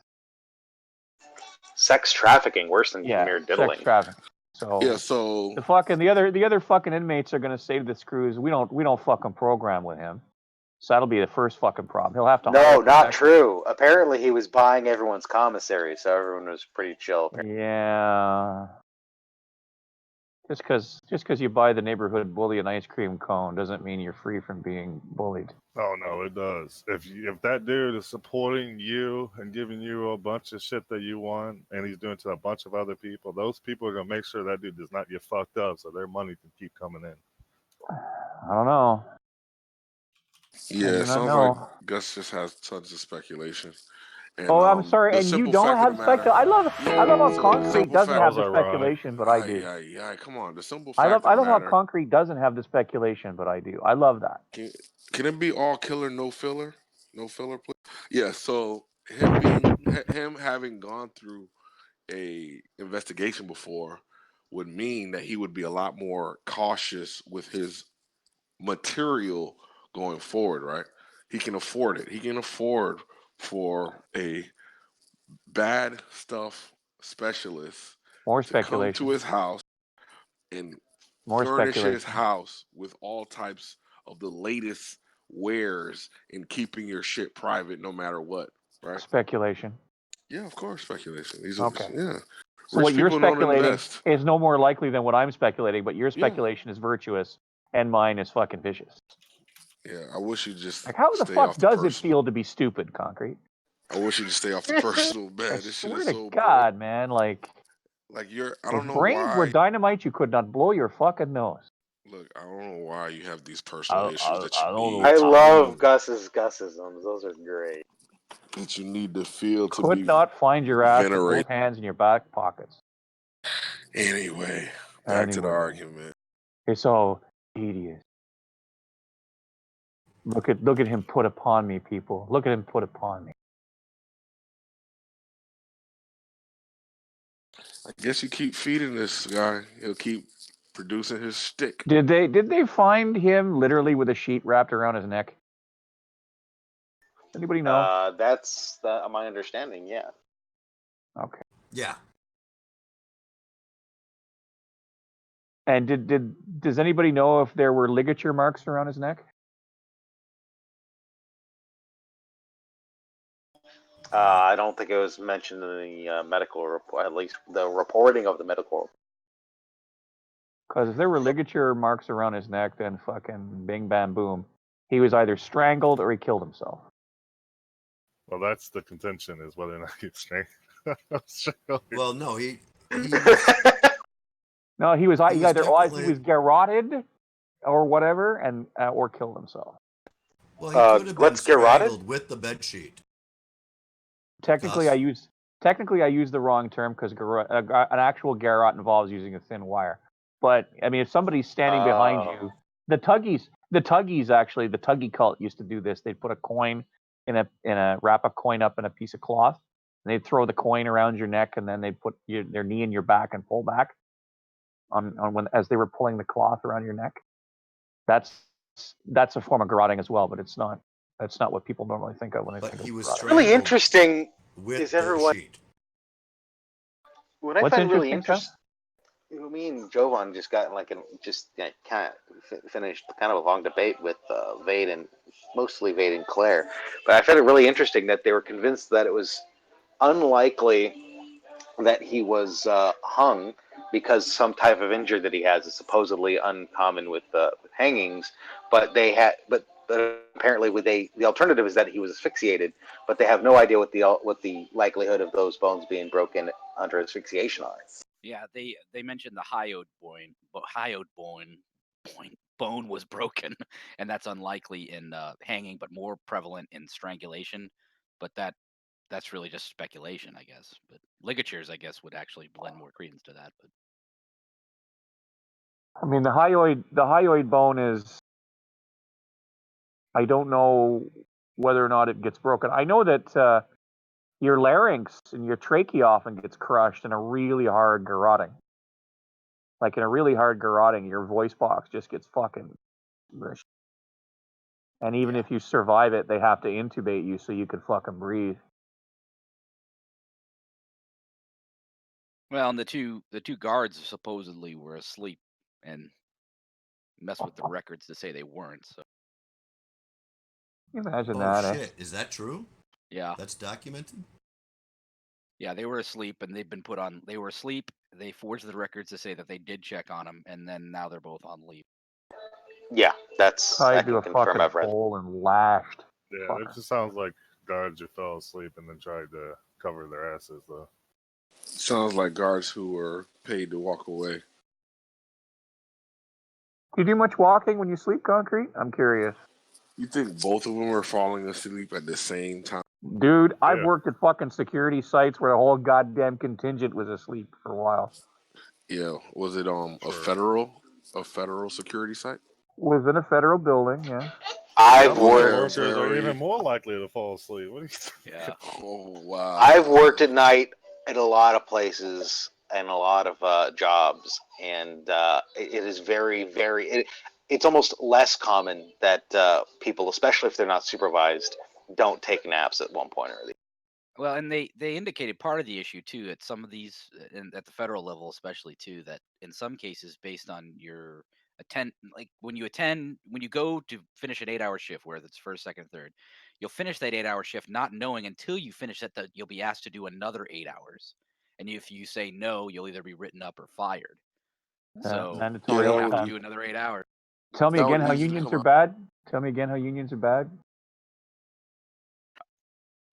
S1: Sex trafficking, worse than mere diddling.
S11: Sex trafficking.
S14: So
S11: the other fucking inmates are gonna say to the screws, we don't fucking program with him. So that'll be the first fucking problem. He'll have to hire.
S1: No, not true. Apparently, he was buying everyone's commissary, so everyone was pretty chill.
S11: Yeah. Just because you buy the neighborhood bully an ice cream cone doesn't mean you're free from being bullied.
S4: Oh no, it does. If that dude is supporting you and giving you a bunch of shit that you want, and he's doing it to a bunch of other people, those people are gonna make sure that dude does not get fucked up, so their money can keep coming in.
S11: I don't know.
S14: Yeah, it sounds like Gus just has tons of speculation. And,
S11: I'm sorry, and you don't have speculation. I love how Concrete doesn't have the speculation, but I do.
S14: Yeah, come on. The simple
S11: I
S14: fact
S11: love how Concrete doesn't have the speculation, but I do. I love that.
S14: Can it be all killer, no filler? No filler, please? Yeah, so him having gone through a investigation before would mean that he would be a lot more cautious with his material going forward, right? He can afford it. He can afford for a bad stuff specialist to come to his house and furnish his house with all types of the latest wares and keeping your shit private no matter what, right?
S11: Speculation.
S14: Yeah, of course, speculation.
S11: Okay.
S14: Yeah.
S11: So what you're speculating is no more likely than what I'm speculating, but your speculation is virtuous and mine is fucking vicious.
S14: Yeah, I wish you just
S11: like, how the fuck does it feel to be stupid, Concrete?
S14: I wish you to stay off the personal, man. This shit is so
S11: God, man, like
S14: you're. I don't know
S11: brains
S14: why.
S11: were dynamite. You could not blow your fucking nose.
S14: Look, I don't know why you have these personal issues that you need.
S1: I love Gusisms. Those are great.
S14: That you need to feel to
S11: could
S14: be
S11: not find your ass with
S14: venerated.
S11: both hands in your back pockets.
S14: Anyway, back to the argument.
S11: It's all tedious. Look at him put upon me, people. Look at him put upon me.
S14: I guess you keep feeding this guy. He'll keep producing his stick.
S11: Did they find him literally with a sheet wrapped around his neck? Anybody know?
S1: That's my understanding. Yeah.
S11: Okay.
S6: Yeah.
S11: And does anybody know if there were ligature marks around his neck?
S1: I don't think it was mentioned in the medical report, at least the reporting of the medical report.
S11: Because if there were ligature marks around his neck, then fucking bing, bam, boom. He was either strangled or he killed himself.
S4: Well, that's the contention, is whether or not he's strangled.
S6: Well, no,
S11: No, he was either he was garroted or whatever, and or killed himself.
S6: Well, he could have been
S1: let's get rotted
S6: strangled with the bed sheet.
S11: Technically, I used the wrong term because an actual garrote involves using a thin wire. But I mean, if somebody's standing behind you, the tuggies actually, the tuggy cult used to do this. They'd put a coin wrap a coin up in a piece of cloth, and they'd throw the coin around your neck, and then they'd put their knee in your back and pull back on when as they were pulling the cloth around your neck. That's a form of garroting as well, but it's not. That's not what people normally think of when they think of garroting.
S1: Really interesting
S6: with
S1: is everyone.
S6: The sheet.
S1: What I
S11: What's
S1: find really
S11: interesting,
S1: interesting. Me and Jovan just got kind of finished kind of a long debate with Vade and mostly Vade and Claire, but I found it really interesting that they were convinced that it was unlikely that he was hung because some type of injury that he has is supposedly uncommon with hangings, but apparently the alternative is that he was asphyxiated, but they have no idea what the likelihood of those bones being broken under asphyxiation are.
S18: Yeah, they mentioned the hyoid bone was broken, and that's unlikely in hanging, but more prevalent in strangulation. But that's really just speculation, I guess. But ligatures, I guess, would actually lend more credence to that. But
S11: I mean, the hyoid bone is. I don't know whether or not it gets broken. I know that your larynx and your trachea often gets crushed in a really hard garroting. Like in a really hard garroting, your voice box just gets fucking mushed. And even if you survive it, they have to intubate you so you can fucking breathe.
S18: well, and the two guards supposedly were asleep and messed with the records to say they weren't. So
S11: imagine
S6: that.
S11: Oh
S6: shit! Is that true?
S18: Yeah.
S6: That's documented.
S18: Yeah, they were asleep and they've been put on. They were asleep. They forged the records to say that they did check on them, and then now they're both on leave.
S1: Yeah, that's
S11: tied to a fucking pole and lashed.
S4: Yeah, it just sounds like guards just fell asleep and then tried to cover their asses, though.
S14: Sounds like guards who were paid to walk away.
S11: Do you do much walking when you sleep, Concrete? I'm curious.
S14: You think both of them were falling asleep at the same time?
S11: Dude, I've worked at fucking security sites where the whole goddamn contingent was asleep for a while.
S14: Yeah, was it a federal security site?
S11: Within a federal building, yeah.
S4: I've workers are even more likely to fall asleep. What do you think?
S18: Yeah.
S14: Oh wow.
S1: I've worked at night at a lot of places and a lot of jobs, and it is very, very. It's almost less common that people, especially if they're not supervised, don't take naps at one point or the other.
S18: Well, and they indicated part of the issue too at some of these, and at the federal level especially too, that in some cases based on your when you go to finish an 8-hour shift, whether it's first, second, third, you'll finish that 8-hour shift not knowing until you finish that you'll be asked to do another 8 hours, and if you say no, you'll either be written up or fired. So
S11: mandatory
S18: you have to
S11: overtime.
S18: do another 8 hours.
S11: Tell me again how unions are bad. Tell me again how unions are bad.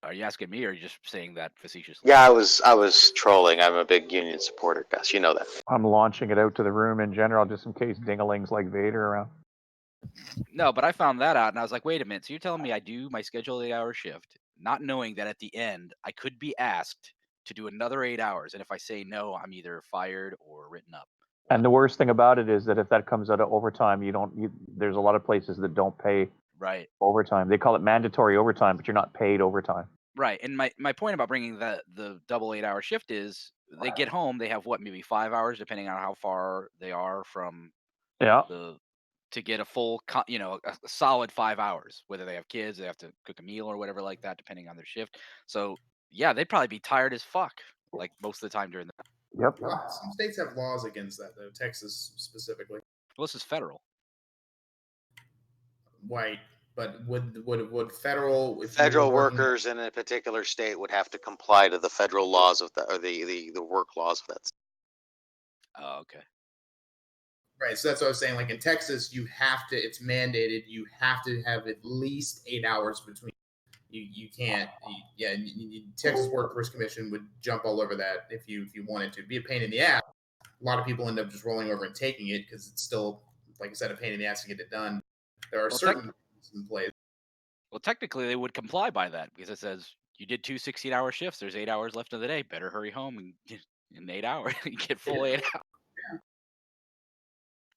S18: Are you asking me, or are you just saying that facetiously?
S1: Yeah, I was trolling. I'm a big union supporter, Gus. You know that.
S11: I'm launching it out to the room in general, just in case dingalings like Vader around.
S18: No, but I found that out, and I was like, wait a minute. So you're telling me I do my scheduled 8-hour shift, not knowing that at the end I could be asked to do another 8 hours, and if I say no, I'm either fired or written up.
S11: And the worst thing about it is that if that comes out of overtime, there's a lot of places that don't pay overtime. They call it mandatory overtime, but you're not paid overtime.
S18: Right. And my point about bringing the double 8-hour shift is they get home, they have maybe 5 hours, depending on how far they are from to get a full, a solid 5 hours, whether they have kids, they have to cook a meal or whatever like that, depending on their shift. So yeah, they'd probably be tired as fuck, like most of the time during the.
S11: Yep.
S19: Some states have laws against that, though. Texas specifically.
S18: Well, this is federal.
S19: Right, but would federal
S1: workers in a particular state would have to comply to the federal laws of the work laws of that.
S18: Oh, okay.
S19: Right, so that's what I was saying. Like in Texas, you have to. It's mandated. You have to have at least 8 hours between. You can't. Texas Workforce Commission would jump all over that if you wanted to. It'd be a pain in the ass. A lot of people end up just rolling over and taking it because it's still, like I said, a pain in the ass to get it done. There are certain things in place.
S18: Well, technically, they would comply by that because it says you did 2 16-hour shifts. There's 8 hours left of the day. Better hurry home and in 8 hours you get full 8 hours.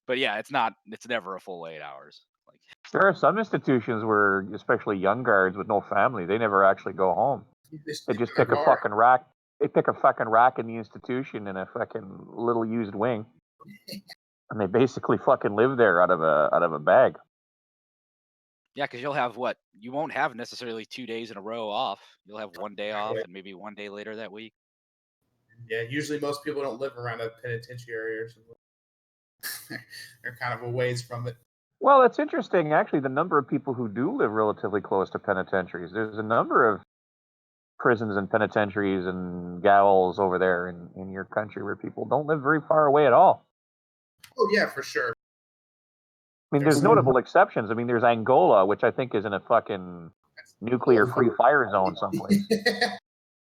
S18: But yeah, it's not. It's never a full 8 hours. Like
S11: there are some institutions where, especially young guards with no family, they never actually go home. They just pick a fucking rack. They pick a fucking rack in the institution in a fucking little used wing, and they basically fucking live there out of a bag.
S18: yeah, because you'll have what you won't have necessarily 2 days in a row off. You'll have 1 day off and maybe 1 day later that week.
S19: Yeah, usually most people don't live around a penitentiary or something. They're kind of a ways from it.
S11: Well, it's interesting, actually, the number of people who do live relatively close to penitentiaries. There's a number of prisons and penitentiaries and gallows over there in your country where people don't live very far away at all.
S19: Oh, yeah, for sure.
S11: I mean, there's notable exceptions. I mean, there's Angola, which I think is in a fucking nuclear-free fire zone someplace.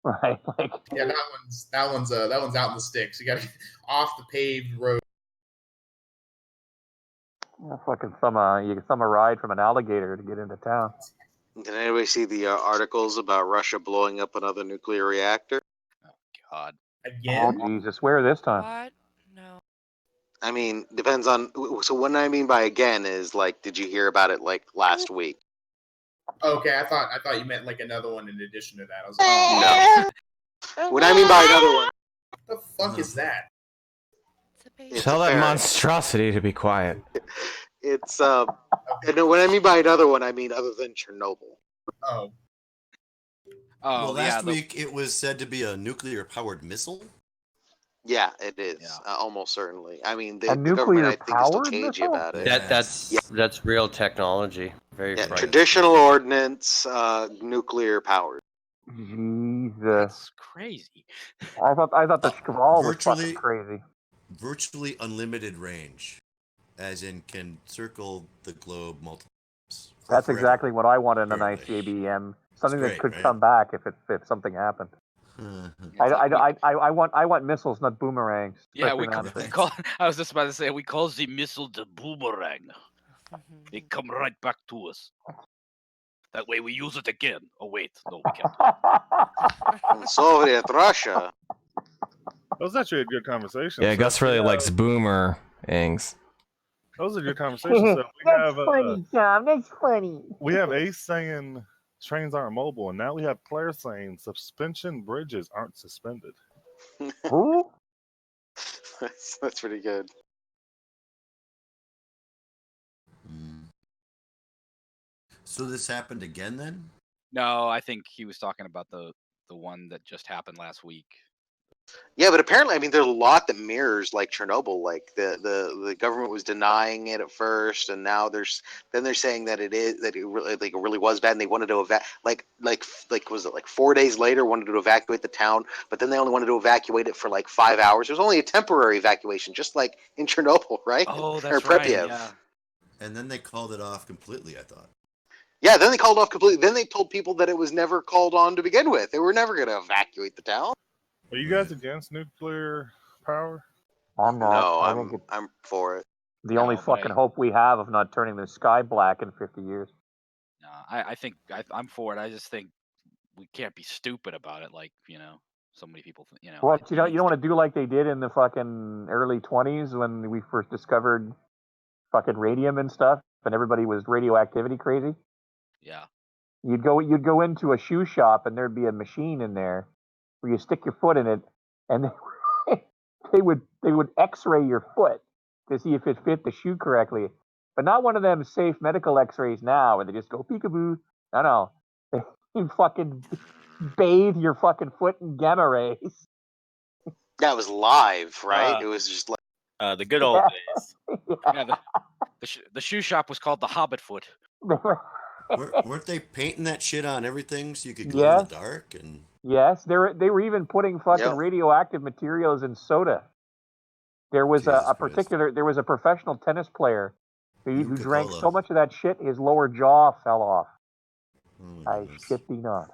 S11: Right? Like,
S19: yeah, that one's out in the sticks. You got to get off the paved road.
S11: Fucking you thumb a ride from an alligator to get into town.
S1: Did anybody see the articles about Russia blowing up another nuclear reactor?
S18: Oh God!
S19: Again?
S11: Oh Jesus! Where this time?
S7: What? No.
S1: I mean, depends on. So what I mean by again is like, did you hear about it like last week?
S19: Okay, I thought you meant like another one in addition to that. I was like,
S1: no. What I mean by another one?
S19: What the fuck is that?
S5: Tell that monstrosity to be quiet.
S1: It's no, when I mean by another one, I mean other than Chernobyl.
S19: Oh.
S6: Well, last week it was said to be a nuclear-powered missile.
S1: Yeah, it is. Yeah. Almost certainly. I mean, the
S11: nuclear
S1: government, I think, is still
S11: powered
S1: cagey
S11: missile?
S1: about it.
S15: That's real technology. Very frightening.
S1: Traditional ordnance, nuclear powered.
S11: Jesus.
S18: That's crazy.
S11: I thought the Skrull was fucking crazy.
S6: Virtually unlimited range, as in can circle the globe multiple times.
S11: That's exactly what I want in an ICBM. Something that could come back if something happened. I want missiles, not boomerangs.
S18: Yeah, we call. I was just about to say we call the missile the boomerang. They come right back to us. That way we use it again. Oh wait, no, we can't.
S1: Soviet Russia.
S4: That was actually a good conversation.
S5: Yeah, Gus really likes boomerangs.
S4: Those are good conversations. So
S11: That's funny, Tom. That's funny.
S4: We have Ace saying trains aren't mobile, and now we have Claire saying suspension bridges aren't suspended.
S11: Who?
S1: That's pretty good.
S6: So this happened again then?
S18: No, I think he was talking about the one that just happened last week.
S1: Yeah, but apparently, I mean, there's a lot that mirrors like Chernobyl. Like the government was denying it at first, and now they're saying that it really was bad, and they wanted to like was it like 4 days later wanted to evacuate the town, but then they only wanted to evacuate it for like 5 hours. It was only a temporary evacuation, just like in Chernobyl, right?
S18: Oh, that's right. Yeah.
S6: And then they called it off completely, I thought.
S1: Yeah, then they called off completely. Then they told people that it was never called on to begin with. They were never going to evacuate the town.
S4: Are you guys against nuclear power?
S11: I'm not.
S1: No, I'm for it.
S11: The only fucking hope we have of not turning the sky black in 50 years.
S18: No, I think I'm for it. I just think we can't be stupid about it. Like so many people.
S11: Well, you don't want to do like they did in the fucking early 20s when we first discovered fucking radium and stuff, and everybody was radioactivity crazy.
S18: Yeah.
S11: You'd go into a shoe shop and there'd be a machine in there where you stick your foot in it, and they would X-ray your foot to see if it fit the shoe correctly. But not one of them safe medical X-rays now where they just go peekaboo. No, they fucking bathe your fucking foot in gamma rays.
S1: That was live, right? It was just like
S10: the good old days.
S18: Yeah, the shoe shop was called the Hobbit Foot.
S6: Weren't they painting that shit on everything so you could glow in the dark? And
S11: yes, they were even putting fucking radioactive materials in soda. There was a professional tennis player who drank so much of that shit his lower jaw fell off. I shit thee not.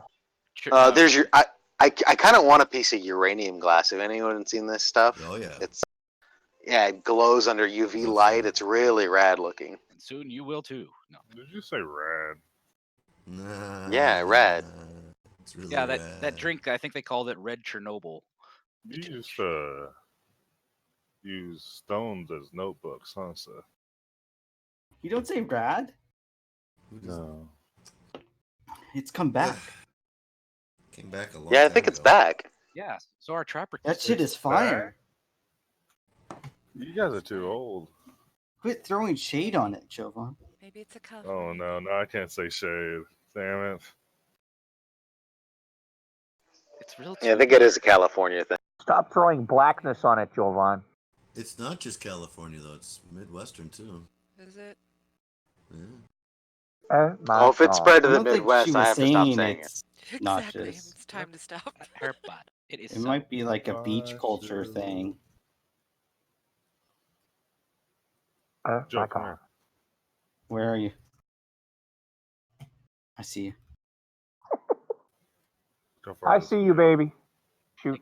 S1: There's your. I kind of want a piece of uranium glass. Have anyone seen this stuff?
S6: Oh yeah.
S1: It glows under UV light. It's really rad looking.
S18: And soon you will too. No.
S4: Did you say rad?
S6: Nah,
S1: Yeah, red.
S6: It's really
S18: Yeah,
S6: red.
S18: that drink. I think they called it Red Chernobyl.
S4: You used to use stones as notebooks, huh, Seth?
S12: You don't say rad?
S4: No.
S12: It's come back.
S6: Came back a long
S1: Yeah, I
S6: time
S1: think it's
S6: ago.
S1: back.
S18: Yeah, so our trapper.
S12: That shit is fire.
S4: You guys are too old.
S12: Quit throwing shade on it, Jovan.
S7: Maybe it's a cuff.
S4: Oh no, I can't say shade. Damn it.
S18: It's real.
S1: Yeah, I think it is a California thing.
S11: Stop throwing blackness on it, Jovan.
S6: It's not just California though; it's Midwestern too.
S7: Is it?
S6: Yeah.
S1: Oh, if it's spread to
S12: I
S1: the
S12: don't think she
S1: Midwest, I
S12: was
S1: have to stop
S12: saying
S1: saying it.
S12: it's
S7: Exactly.
S12: nauseous.
S7: It's time to stop.
S18: Her butt. It is.
S12: It
S18: so.
S12: might be like a beach culture thing.
S4: Joe, come here.
S12: Where are you? I see you.
S4: Go for
S11: I
S4: it.
S11: see you, baby.